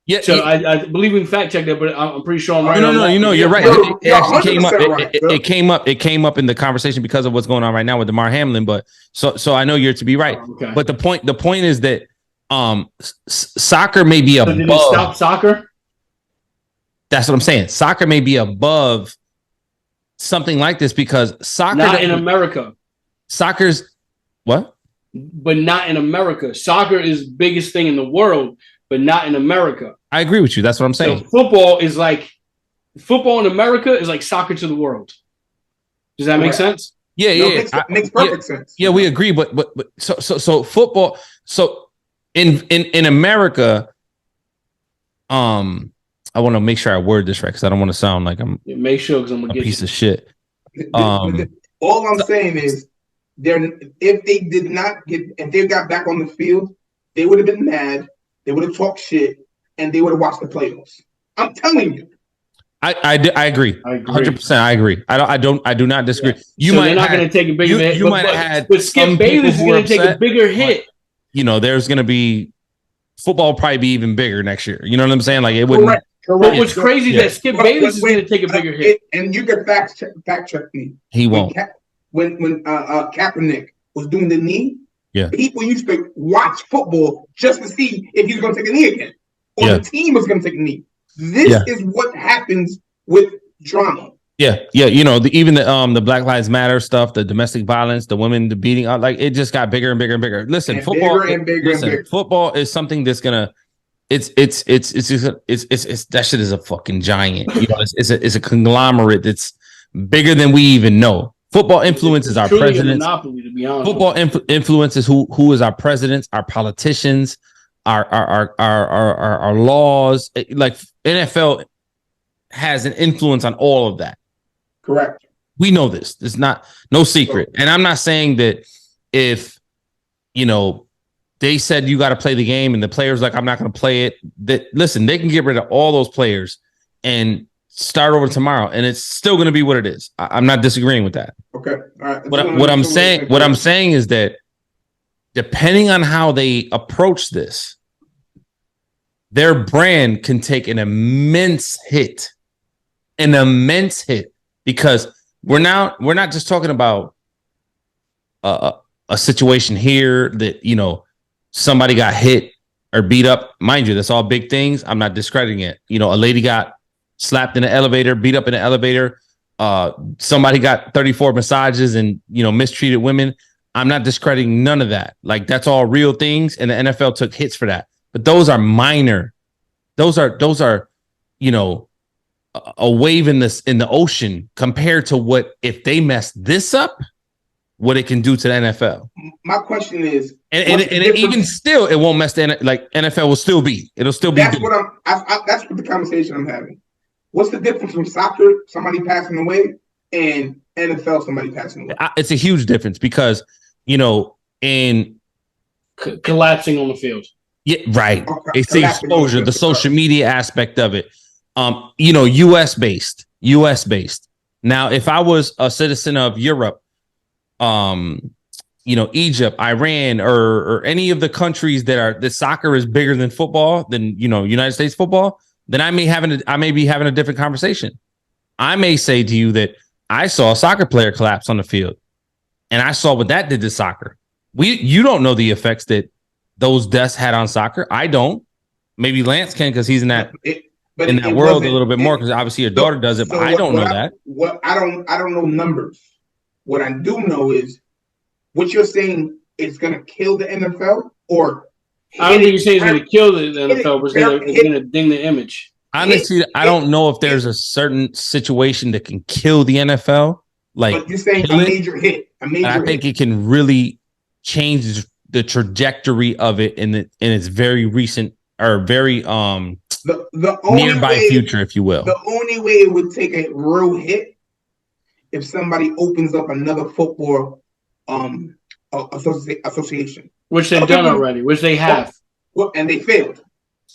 Yeah, So I believe we can fact check that, but I'm pretty sure I'm right. No, you're right. You're It actually came up. 100% right, It came up. It came up in the conversation because of what's going on right now with DAMAR HAMILIN. But so I know you're to be right. Oh, okay. But the point is that soccer may be above. So did they stop soccer? That's what I'm saying. Soccer may be above something like this because soccer Not in America. Soccer's what? But not in America. Soccer is the biggest thing in the world, but not in America. I agree with you. That's what I'm saying. So football in America is like soccer to the world. Does that make sense? Yeah, Makes perfect sense. Yeah, we agree. But so football. So in America, I want to make sure I word this right because I don't want to sound like I'm make sure because I'm gonna a get piece of shit. All I'm saying is, if they got back on the field, they would have been mad. They would have talked shit, and they would have watched the playoffs. I'm telling you. I agree. 100%. I agree. I do not disagree. Yeah. They're not going to take a bigger hit. You might have had, but Skip Bayless is going to take a bigger hit. You know, there's going to be football probably be even bigger next year. You know what I'm saying? Like it wouldn't. Correct. What's crazy is that Skip Bayless is going to take a bigger hit. And you can fact check me. He won't. When Kaepernick was doing the knee, yeah, people used to watch football just to see if he was going to take a knee again, or the team was going to take a knee. This is what happens with drama. Yeah. You know, even the Black Lives Matter stuff, the domestic violence, the women, the beating, like it just got bigger and bigger and bigger. Listen, and football, bigger. Football is something that's gonna. It's that shit is a fucking giant. You know, it's a conglomerate that's bigger than we even know. Football influences our presidents. Monopoly, to be honest. Football influences who is our presidents, our politicians, our laws. Like NFL has an influence on all of that. Correct. We know this. It's no secret. And I'm not saying that if they said you got to play the game and the players like I'm not going to play it. That listen, they can get rid of all those players and start over tomorrow, and it's still going to be what it is. I'm not disagreeing with that. Okay. All right. What I'm saying is that depending on how they approach this, their brand can take an immense hit, because we're not just talking about a situation here that somebody got hit or beat up. Mind you, that's all big things. I'm not discrediting it. A lady got slapped in the elevator, beat up in the elevator. Somebody got 34 massages and, mistreated women. I'm not discrediting none of that. Like that's all real things. And the NFL took hits for that, but those are minor. Those are, a wave in the ocean compared to what, if they mess this up, what it can do to the NFL. My question is, and even still, it won't mess NFL will still be. It'll still be. That's what the conversation I'm having. What's the difference from soccer, somebody passing away, and NFL, somebody passing away? It's a huge difference because, in collapsing on the field. Yeah, right. Okay. It's the exposure, the social media aspect of it. US based. Now, if I was a citizen of Europe, Egypt, Iran, or any of the countries that soccer is bigger than football, than United States football, then I may be having a different conversation. I may say to you that I saw a soccer player collapse on the field, and I saw what that did to soccer. You don't know the effects that those deaths had on soccer. I don't. Maybe Lance can because he's in that world a little bit more because obviously your daughter does it, but I don't know that. I don't know numbers. What I do know is what you're saying is going to kill the NFL, or I don't think you're saying it's going to kill the NFL, but it's going to ding the image. Honestly, I don't know if there's a certain situation that can kill the NFL. But you're saying a major hit. I think it can really change the trajectory of it in its very recent or very nearby future, if you will. The only way it would take a real hit if somebody opens up another football association, which they've done already, which they have, and they failed.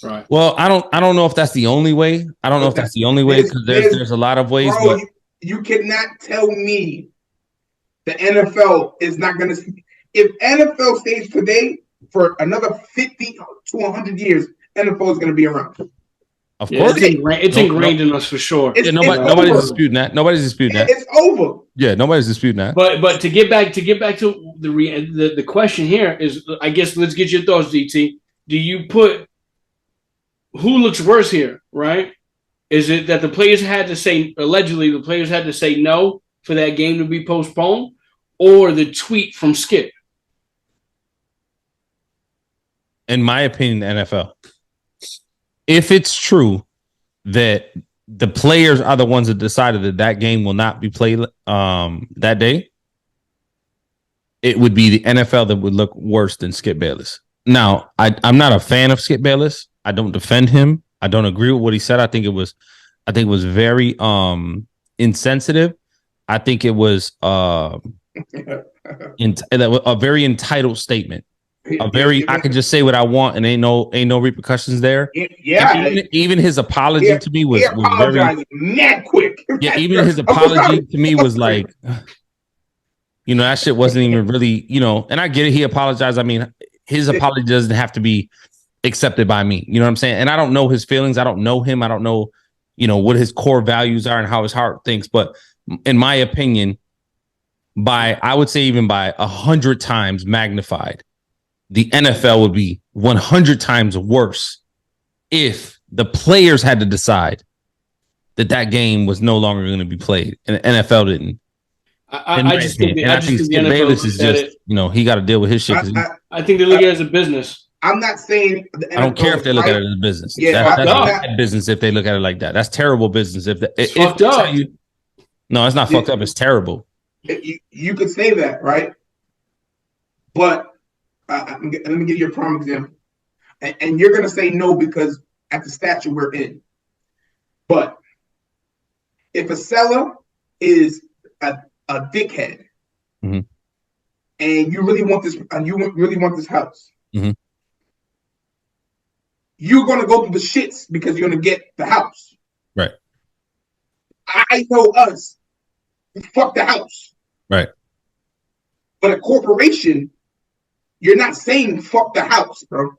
Right. Well, I don't know if that's the only way. I don't know if that's the only way because there's a lot of ways. Bro, you cannot tell me the NFL is not going to. If NFL stays today for another 50 to 100 years, NFL is going to be around. Of Yeah, course, it's ingrained in us for sure. Nobody's disputing that. Nobody's disputing that. It's over. Yeah, nobody's disputing that. But to get back to the question here is, I guess let's get your thoughts, DT. Do you put who looks worse here, right? Is it that the players had to say, allegedly, the players had to say no for that game to be postponed, or the tweet from Skip? In my opinion, the NFL. If it's true that the players are the ones that decided that that game will not be played that day, it would be the NFL that would look worse than Skip Bayless. Now, I'm not a fan of Skip Bayless. I don't defend him. I don't agree with what he said. I think it was very insensitive. I think it was a very entitled statement. I can just say what I want and ain't no repercussions there. Yeah. Even his apology to me was very mad quick. Yeah, even his apology to me was like, that shit wasn't even really, and I get it. He apologized. I mean, his apology doesn't have to be accepted by me. You know what I'm saying? And I don't know his feelings. I don't know him. I don't know, what his core values are and how his heart thinks. But in my opinion, I would say even by 100 times magnified, the NFL would be 100 times worse if the players had to decide that game was no longer going to be played and the NFL didn't. I just think Skip Bayless is just, he got to deal with his shit. I think they look at it as a business. I'm not saying I don't care if they look at it as a business. Yeah, that's bad business if they look at it like that. That's terrible business. It's fucked up. No, it's not fucked up. It's terrible. You could say that, right? But let me give you a prime example. And you're going to say no because at the stature we're in. But if a seller is a dickhead, mm-hmm. and you really want this house, mm-hmm. you're going to go through the shits because you're going to get the house. Right. I know us. Fuck the house. Right. But a corporation, you're not saying fuck the house, bro.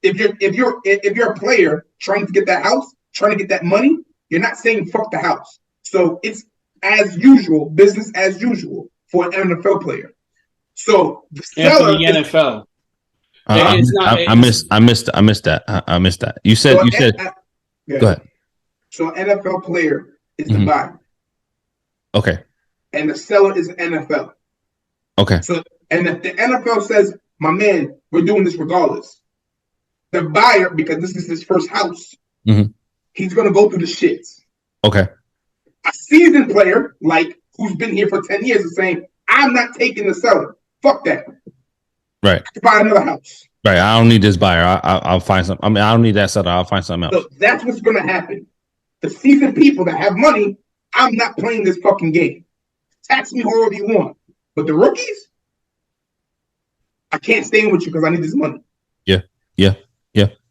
If you're a player trying to get that house, trying to get that money, you're not saying fuck the house. So it's as usual, business as usual for an NFL player. So the seller for the NFL. I missed that. You said yeah. Go ahead. So an NFL player is the mm-hmm. buyer. Okay. And the seller is NFL. Okay. So and if the NFL says, my man, we're doing this regardless. The buyer, because this is his first house, mm-hmm. he's going to go through the shits. Okay. A seasoned player, like who's been here for 10 years, is saying, I'm not taking the seller. Fuck that. Right. I can buy another house. Right. I don't need this buyer. I'll find some. I mean, I don't need that seller. I'll find something else. So that's what's going to happen. The seasoned people that have money, I'm not playing this fucking game. Tax me however you want. But the rookies, I can't stay with you because I need this money. Yeah.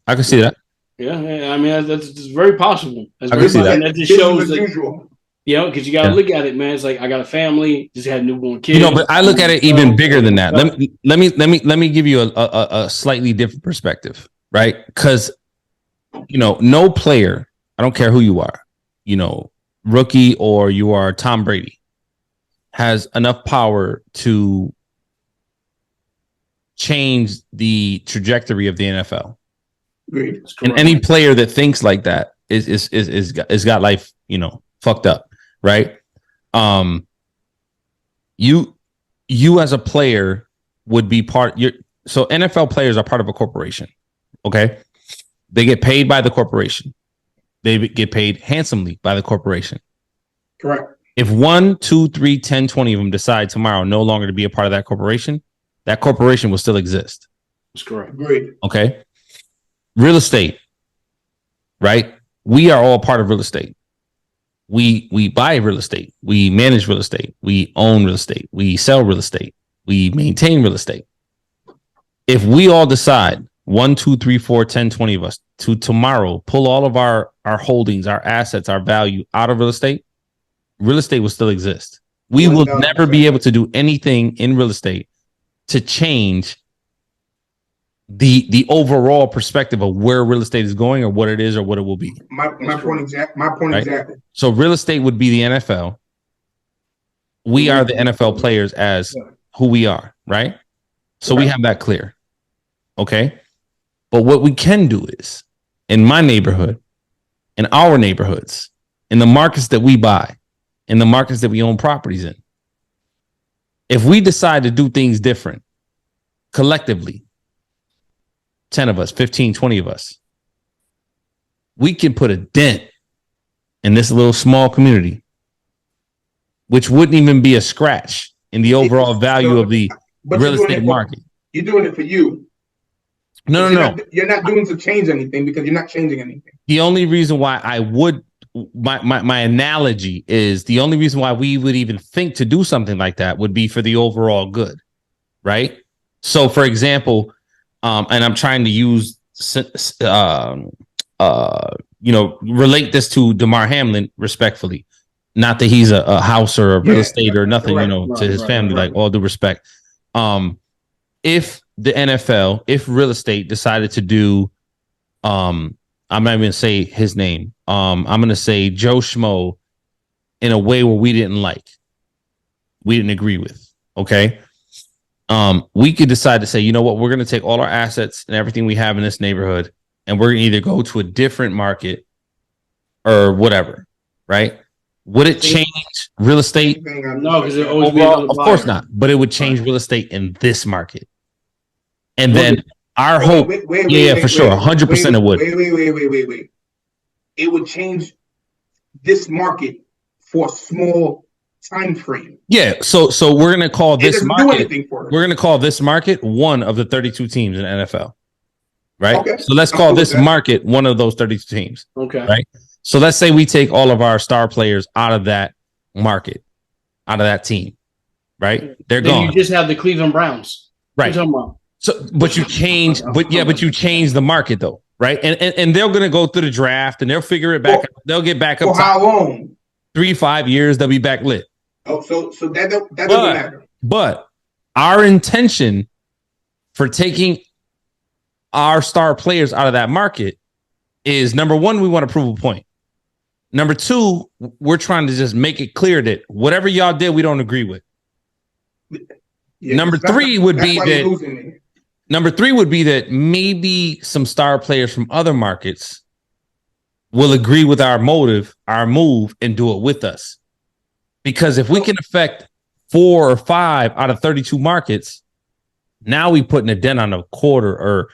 I can see that. Yeah, I mean that's very possible. That's I can see that. That just shows that, usual. Because you got to look at it, man. It's like I got a family, just had newborn kids. But I look at it even bigger than that. Let me give you a slightly different perspective, right? Because no player, I don't care who you are, rookie or you are Tom Brady, has enough power to change the trajectory of the NFL. Great. And any player that thinks like that is got life, fucked up, right? You as a player would be so NFL players are part of a corporation, okay? They get paid by the corporation. They get paid handsomely by the corporation. Correct. If 1, 2, 3, 10, 20 of them decide tomorrow no longer to be a part of that corporation will still exist. That's correct. Great. Okay. Real estate, right? We are all part of real estate. We buy real estate. We manage real estate. We own real estate. We sell real estate. We maintain real estate. If we all decide 1, 2, 3, 4, 10, 20 of us to tomorrow pull all of our holdings, our assets, our value out of real estate will still exist. We will never be able to do anything in real estate to change the overall perspective of where real estate is going or what it is or what it will be. My point exactly. So real estate would be the NFL. We are the NFL players as who we are, right? So we have that clear. Okay. But what we can do is in my neighborhood, in our neighborhoods, in the markets that we buy, in the markets that we own properties in, if we decide to do things different collectively, 10 of us, 15, 20 of us, we can put a dent in this little small community, which wouldn't even be a scratch in the overall value of the real estate market. You're doing it for you. No. You're not doing to change anything because you're not changing anything. The only reason why I would, my analogy is the only reason why we would even think to do something like that would be for the overall good, right? So, for example, and I'm trying to use, relate this to DAMAR HAMILIN respectfully. Not that he's a house or a real estate or nothing, to his family, like all due respect. If the NFL, if real estate decided to do, I'm not even going to say his name. I'm going to say Joe Schmo in a way where we didn't agree with. Okay. We could decide to say, you know what, we're going to take all our assets and everything we have in this neighborhood, and we're going to either go to a different market or whatever. Right. Would it change real estate? No, because it always be another of course not. But it would change real estate in this market. And then our hope, for sure, 100% it would. Wait. It would change this market for a small time frame. Yeah, so we're gonna call this market. We're gonna call this market one of the 32 teams in the NFL, right? Okay. So let's call this market one of those 32 teams. Okay. Right. So let's say we take all of our star players out of that market, out of that team, right? They're gone. You just have the Cleveland Browns, right? So, but you change, but you change the market though, right? And they're gonna go through the draft and they'll figure it back. They'll get back up. For how long? 3-5 years. They'll be back lit. Oh, so that doesn't matter. But our intention for taking our star players out of that market is, number one, we want to prove a point. Number two, we're trying to just make it clear that whatever y'all did, we don't agree with. Yeah, number three would be that maybe some star players from other markets will agree with our motive, our move, and do it with us. Because if we can affect 4 or 5 out of 32 markets, now we putting a dent on a quarter or,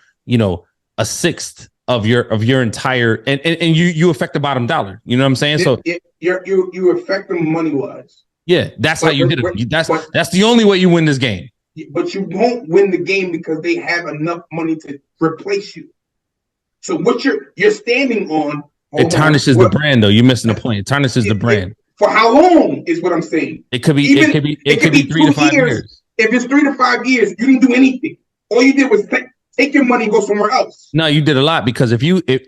a sixth of your entire, and you affect the bottom dollar. You know what I'm saying? So you affect them money wise. Yeah, that's how you did it. That's the only way you win this game. But you won't win the game because they have enough money to replace you. So what you're standing on, it tarnishes the brand, though. You're missing the point. It tarnishes the brand. For how long is what I'm saying? It could be 3 to 5 years. If it's 3 to 5 years, you didn't do anything. All you did was take your money and go somewhere else. No, you did a lot, because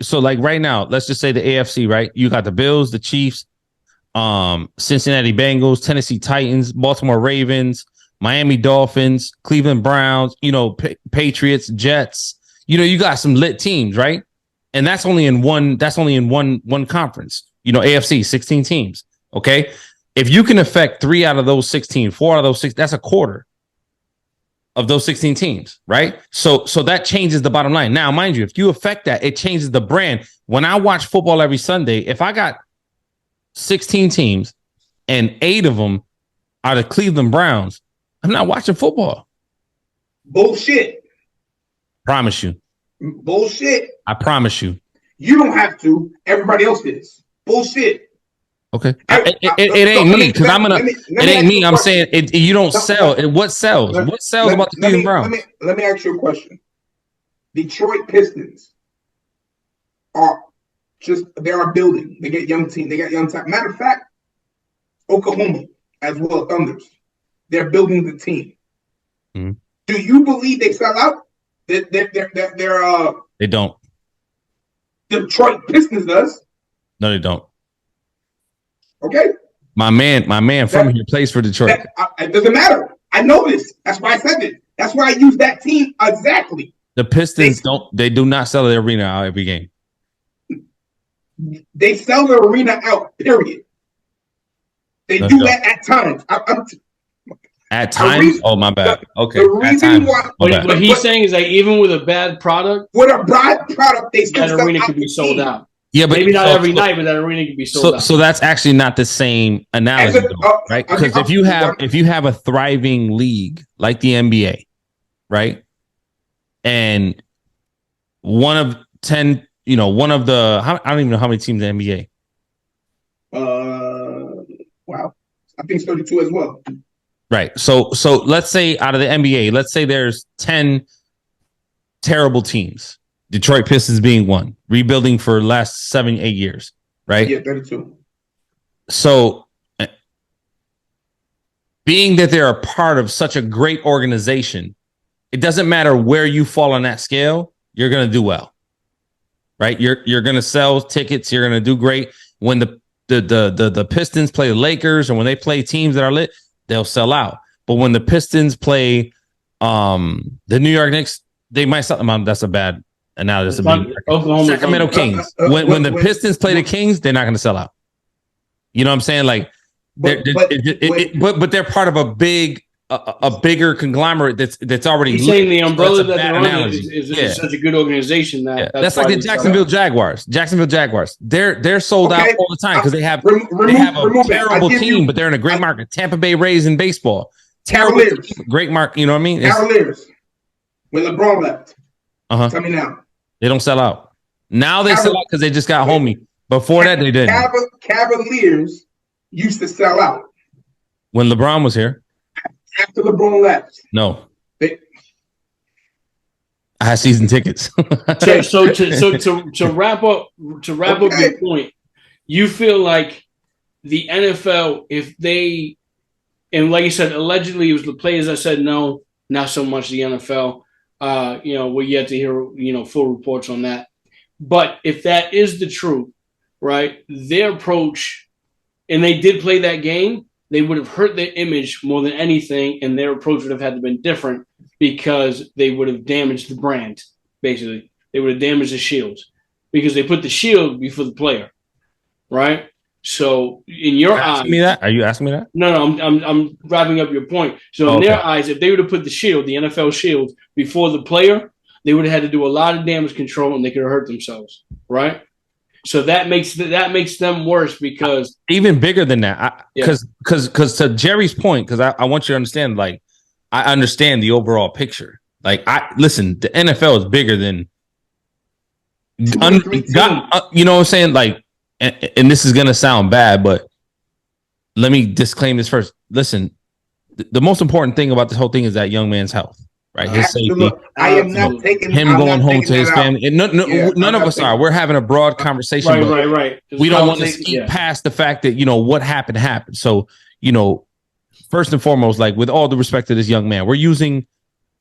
so like right now, let's just say the AFC, right? You got the Bills, the Chiefs, Cincinnati Bengals, Tennessee Titans, Baltimore Ravens, Miami Dolphins, Cleveland Browns, Patriots, Jets. You got some lit teams, right? And that's only in one conference. AFC, 16 teams. Okay. If you can affect 3 out of those 16, 4 out of those 6, that's a quarter of those 16 teams, right? So that changes the bottom line. Now, mind you, if you affect that, it changes the brand. When I watch football every Sunday, if I got 16 teams and 8 of them are the Cleveland Browns, I'm not watching football. Bullshit. Promise you. Bullshit. I promise you. You don't have to. Everybody else is. Bullshit. Okay. It ain't me, because it ain't me. I'm saying you don't sell. What sells? What sells about the Cleveland Browns? Let me ask you a question. Detroit Pistons they are building. They get young team. They got young talent. Matter of fact, Oklahoma as well, Thunders. They're building the team. Mm-hmm. Do you believe they sell out? They don't. Detroit Pistons does. No, they don't. Okay. My man from here plays for Detroit. It doesn't matter. I know this. That's why I said it. That's why I use that team exactly. The Pistons do not sell their arena out every game. They sell the arena out, period. They do that at times. At times? Oh, my bad. Okay. The reason why. What he's saying is that even with a bad product, they still that arena could be sold out. Yeah, but maybe not every night, but that arena could be sold out. So that's actually not the same analogy, right? Because if you have a thriving league like the NBA, right, and one of the I don't even know how many teams in the NBA. Wow, I think it's 32 as well. Right. So let's say out of the NBA, let's say there's 10 terrible teams. Detroit Pistons being one, rebuilding for the last 7-8 years, right? Yeah, 32. So being that they're a part of such a great organization, it doesn't matter where you fall on that scale, you're going to do well, right? You're going to sell tickets. You're going to do great. When the Pistons play the Lakers or when they play teams that are lit, they'll sell out. But when the Pistons play the New York Knicks, they might sell them out. That's a bad analogy. Sacramento Kings. When the Pistons play the Kings, they're not going to sell out. You know what I'm saying? Like, but they're part of a bigger conglomerate that's already. He's saying the umbrella that they're under is such a good organization that's like the Jacksonville Jaguars. They're sold out all the time because they have a terrible team, but they're in a great market. Tampa Bay Rays in baseball, terrible team, great market. You know what I mean? Cavaliers. When LeBron left, tell me now. They don't sell out. Now they sell out because they just got homie. Before that, they didn't. Cavaliers used to sell out when LeBron was here. After LeBron left, no. I had season tickets. so to wrap up your point, you feel like the NFL, if they, and like you said, allegedly it was the players that said no, not so much the NFL. We're yet to hear full reports on that. But if that is the truth, right, their approach, and they did play that game, they would have hurt their image more than anything, and their approach would have had to been different because they would have damaged the brand. Basically, they would have damaged the shields because they put the shield before the player, right? So, in your eyes, are you asking me that? No, I'm wrapping up your point. So, in their eyes, if they would have put the shield, the NFL shield, before the player, they would have had to do a lot of damage control, and they could have hurt themselves, right? So that makes them worse because even bigger than that, because to Jerry's point, because I want you to understand, like, I understand the overall picture. Like, listen, the NFL is bigger than you know what I'm saying? Like, and this is gonna sound bad, but let me disclaim this first. Listen, the most important thing about this whole thing is that young man's health. Right, his safety. I am not taking him going home to his family. And none of us are. We're having a broad conversation. Right. We don't want to skip past the fact that what happened. So first and foremost, like, with all the respect to this young man, we're using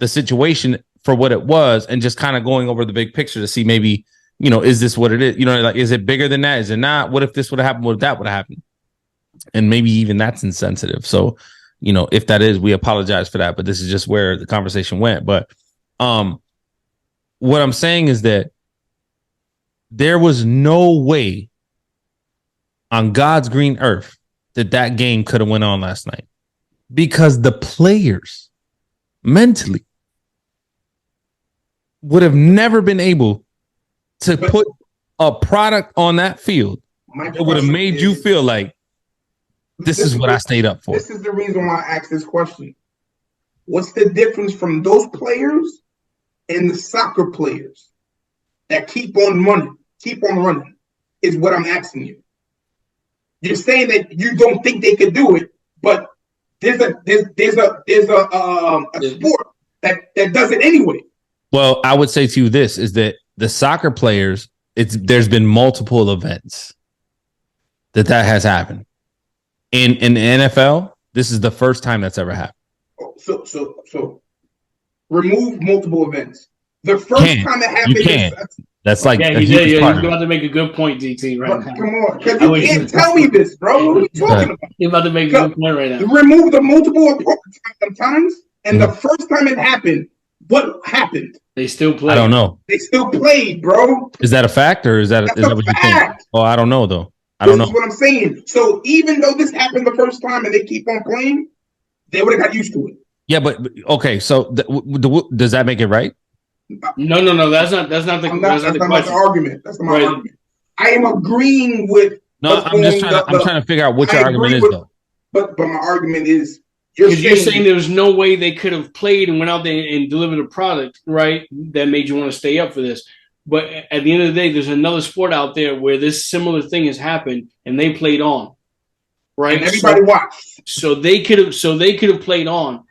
the situation for what it was and just kind of going over the big picture to see maybe is this what it is? Like, is it bigger than that? Is it not? What if this would have happened? What if that would have happened? And maybe even that's insensitive. So. If that is, we apologize for that, but this is just where the conversation went. But what I'm saying is that there was no way on God's green earth that game could have went on last night because the players mentally would have never been able to put a product on that field. It would have made you feel like, this is what I stayed up for. This is the reason why I asked this question. What's the difference from those players and the soccer players that keep on running, is what I'm asking you. You're saying that you don't think they could do it, but there's a sport that does it anyway. Well, I would say to you this is that the soccer players, there's been multiple events that has happened. In the NFL, this is the first time that's ever happened. So remove multiple events. The first time it happened, you can. That's like he's about to make a good point, DT. Right now. Come on, because you can't tell me this, bro. What are we talking about? He's about to make a good point right now. Remove the multiple times, and the first time it happened, what happened? They still play. I don't know. They still played, bro. Is that a fact or is that That's is a that what you think? fact. Oh, I don't know though. I don't This know. is what I'm saying. So even though this happened the first time and they keep on playing, they would have got used to it. Yeah, but okay. So does that make it right? No. That's not the argument. That's not my Right. argument. I am agreeing with. No, I'm trying to figure out what your argument is though. But my argument is because you're saying there was no way they could have played and went out there and delivered a product, right? That made you want to stay up for this. But at the end of the day, there's another sport out there where this similar thing has happened and they played on, right? And everybody watched. So they could have played on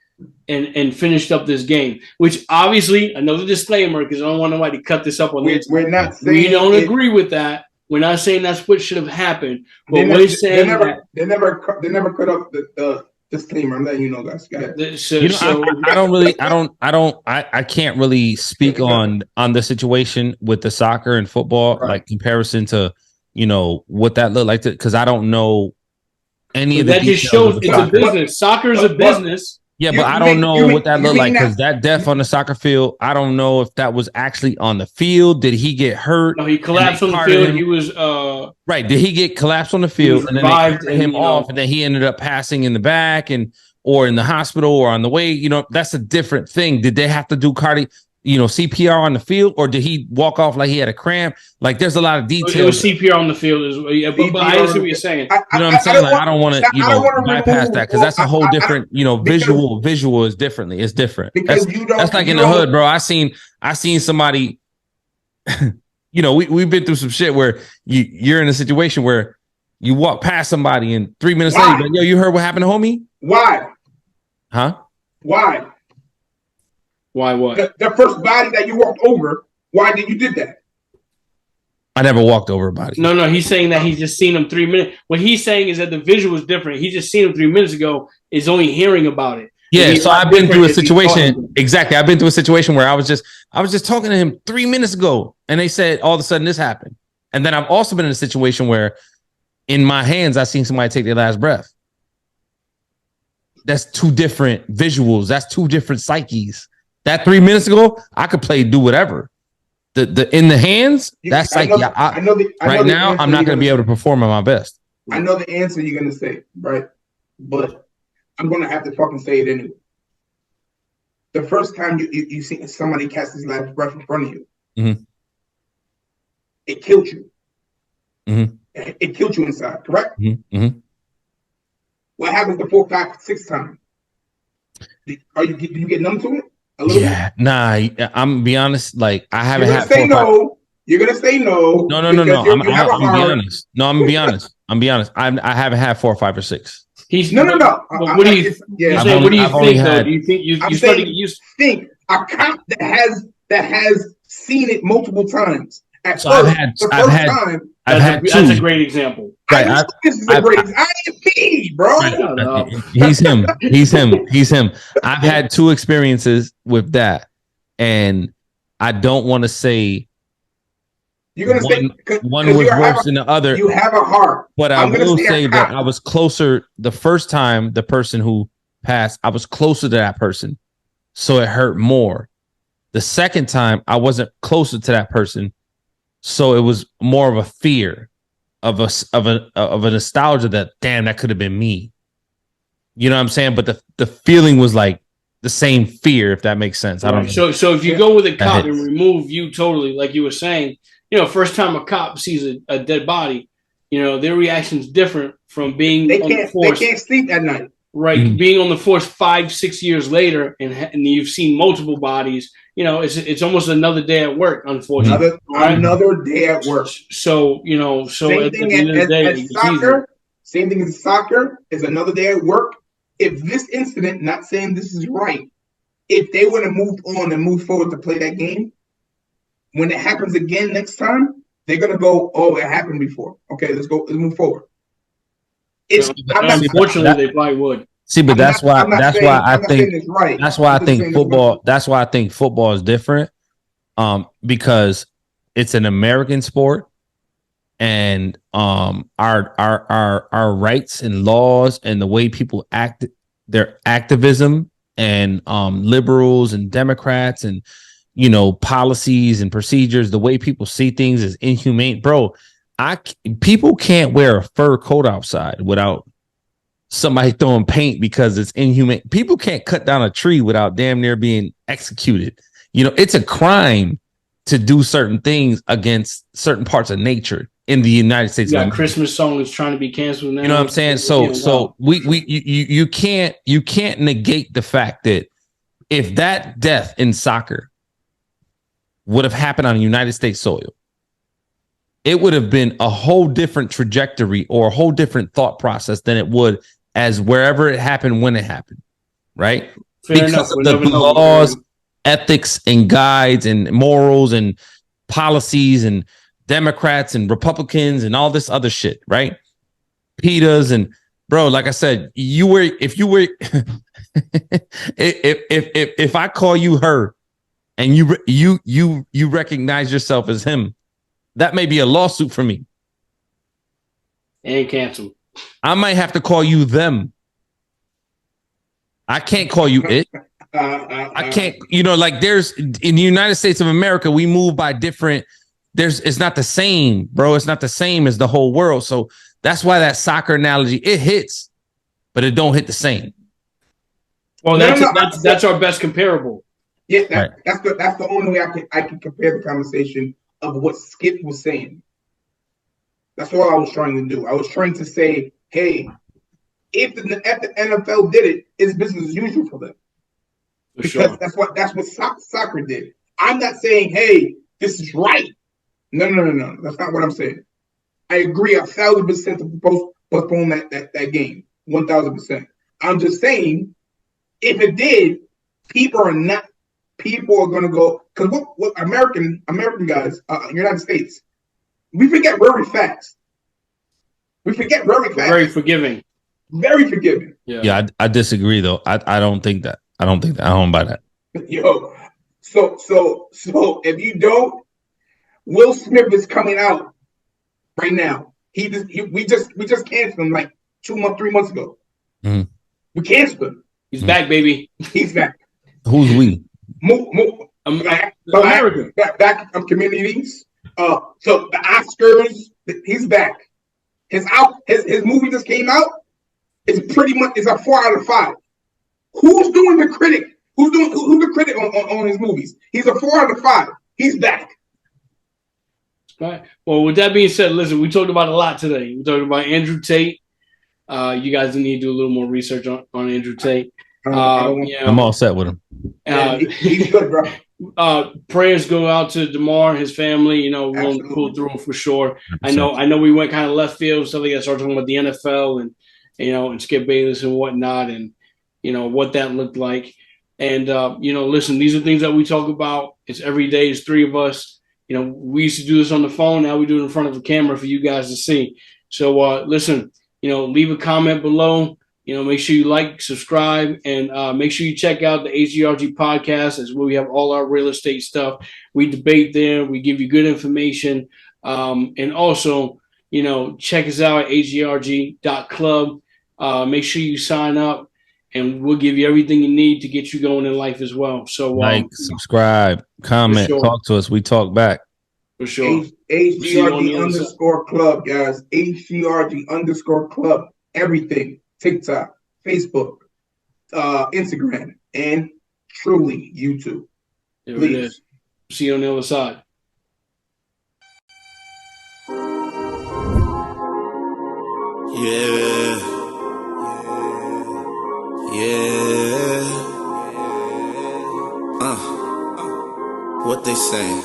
and finished up this game. Which obviously, another disclaimer, because I don't want nobody to cut this up on this. We're not saying we don't agree with that. We're not saying that's what should have happened. But we're saying they never cut up the disclaimer. I'm letting you know, guys. Go ahead. I can't really speak on the situation with the soccer and football, right. Like comparison to, what that looked like, because I don't know any of the that just shows it's a business. Soccer is a business. Yeah, but I don't know what that looked like because that death on the soccer field, I don't know if that was actually on the field. Did he get hurt? No, he collapsed on the field. He was right. Did he get collapsed on the field and then they carried him off and then he ended up passing in the back or in the hospital or on the way? That's a different thing. Did they have to do CPR on the field, or did he walk off like he had a cramp? Like, there's a lot of details. It was CPR on the field, but I understand what you're saying. You know what I'm saying? Like, I don't want to, bypass that because that's a whole different, visual is differently. It's different. Because that's like in the hood, bro. I seen somebody. We've been through some shit where you're in a situation where you walk past somebody and 3 minutes later, like, yo, you heard what happened to homie? Why? Huh? Why? Why what? The first body that you walked over, why did you did that? I never walked over a body. No, he's saying that he's just seen him 3 minutes. What he's saying is that the visual is different. He just seen him 3 minutes ago, is only hearing about it. Yeah, so I've been through a situation. Exactly. I've been through a situation where I was just talking to him 3 minutes ago, and they said all of a sudden this happened. And then I've also been in a situation where in my hands, I seen somebody take their last breath. That's two different visuals. That's two different psyches. That 3 minutes ago, I could do whatever. The in the hands, that's like right now, I'm not going to be able to perform at my best. I know the answer you're going to say, right? But I'm going to have to fucking say it anyway. The first time you see somebody cast his last breath in front of you, mm-hmm. It killed you. Mm-hmm. It killed you inside, correct? Mm-hmm. Mm-hmm. What happens the 4th, 5th, 6th time? Do you get numb to it? Yeah, nah. I'm gonna be honest. Like, I haven't had. You're gonna say no. No. I'm gonna be honest. No, I'm gonna be honest. I haven't had 4, 5, or 6. No. What do you think? Though? Do you think you started to get used? Think a cop that has seen it multiple times. I've had two. That's a great example. Right, this is a great example. IMP, bro. He's him. I've had 2 experiences with that, and I don't want to say you're gonna say one was worse than the other. You have a heart, but I will say that I was closer the first time. The person who passed, I was closer to that person, so it hurt more. The second time, I wasn't closer to that person, so it was more of a fear, of a nostalgia that, damn, that could have been me. You know what I'm saying? But the feeling was like the same fear, if that makes sense. I don't know. So if you go with a cop and remove you totally, like you were saying, first time a cop sees a dead body, their reaction's different from being on the force. They can't sleep at night. Right. Mm-hmm. Being on the force 5-6 years later and you've seen multiple bodies, it's almost another day at work, unfortunately. Another day at work. So same thing as soccer. Same thing as soccer is another day at work. If this incident, not saying this is right, if they would have moved on and moved forward to play that game, when it happens again next time, they're gonna go, oh, it happened before. Okay, let's move forward. Unfortunately, they probably would. See, but that's why I think football is different. Because it's an American sport, and our rights and laws and the way people act, their activism and liberals and Democrats and, you know, policies and procedures, the way people see things is inhumane. Bro, people can't wear a fur coat outside without somebody throwing paint because it's inhumane. People can't cut down a tree without damn near being executed. You know, it's a crime to do certain things against certain parts of nature in the United States. You got Christmas song is trying to be canceled now. You know what I'm saying? So you can't negate the fact that if that death in soccer would have happened on United States soil, it would have been a whole different trajectory or a whole different thought process than it would as wherever it happened when it happened, right? Fair Because enough. of the laws, ethics, and guides, and morals, and policies, and Democrats and Republicans, and all this other shit, right? PETAs and bro, like I said, if I call you her, and you recognize yourself as him, that may be a lawsuit for me. And canceled. I might have to call you them. I can't call you it. I can't, you know, like there's in the United States of America, we move by different. It's not the same, bro. It's not the same as the whole world. So that's why that soccer analogy, it hits, but it don't hit the same. Well, that's our best comparable. Yeah, that's the only way I can compare the conversation of what Skip was saying. That's all I was trying to do. I was trying to say, hey, if the NFL did it, it's business as usual for them. Because sure. that's what soccer did. I'm not saying, hey, this is right. No. That's not what I'm saying. I agree 1,000% to postpone that game. 1,000%. I'm just saying, if it did, people are going to go, because what American guys, United States, we forget very fast. Very forgiving. Very forgiving. Yeah, I disagree though. I don't think that. I don't buy that. Yo, so if you don't, Will Smith is coming out right now. We just canceled him like 3 months ago. Mm-hmm. We canceled him. He's back, baby. He's back. Who's we? America. Back of communities. So the Oscars, he's back. His movie just came out. It's pretty much a 4 out of 5. Who's doing the critic? Who's the critic on his movies? He's a 4 out of 5. He's back. All right. Well, with that being said, listen, we talked about a lot today. We talked about Andrew Tate. You guys need to do a little more research on Andrew Tate. I'm all set with him. He's good, bro. Prayers go out to DAMAR, his family. You know, we'll pull through for sure. 100%. I know we went kind of left field, stuff like that. Started talking about the NFL and and Skip Bayless and whatnot, and what that looked like. And listen, these are things that we talk about. It's every day. It's 3 of us. We used to do this on the phone. Now we do it in front of a camera for you guys to see. So listen, leave a comment below. Make sure you like, subscribe, and make sure you check out the H.G.R.G podcast. That's where we have all our real estate stuff. We debate there. We give you good information. And also, check us out at HGRG.club. Make sure you sign up, and we'll give you everything you need to get you going in life as well. So like, subscribe, comment, talk to us. We talk back. For sure. HGRG_club, guys. HGRG_club. Everything. TikTok, Facebook, Instagram, and truly YouTube. There it is. See you on the other side. What they saying?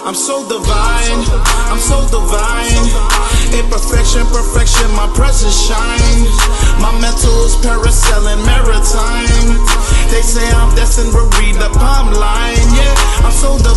I'm so divine, I'm so divine. Imperfection, perfection, my presence shines. My mental is parasailing maritime. They say I'm destined to read the palm line. Yeah, I'm so divine.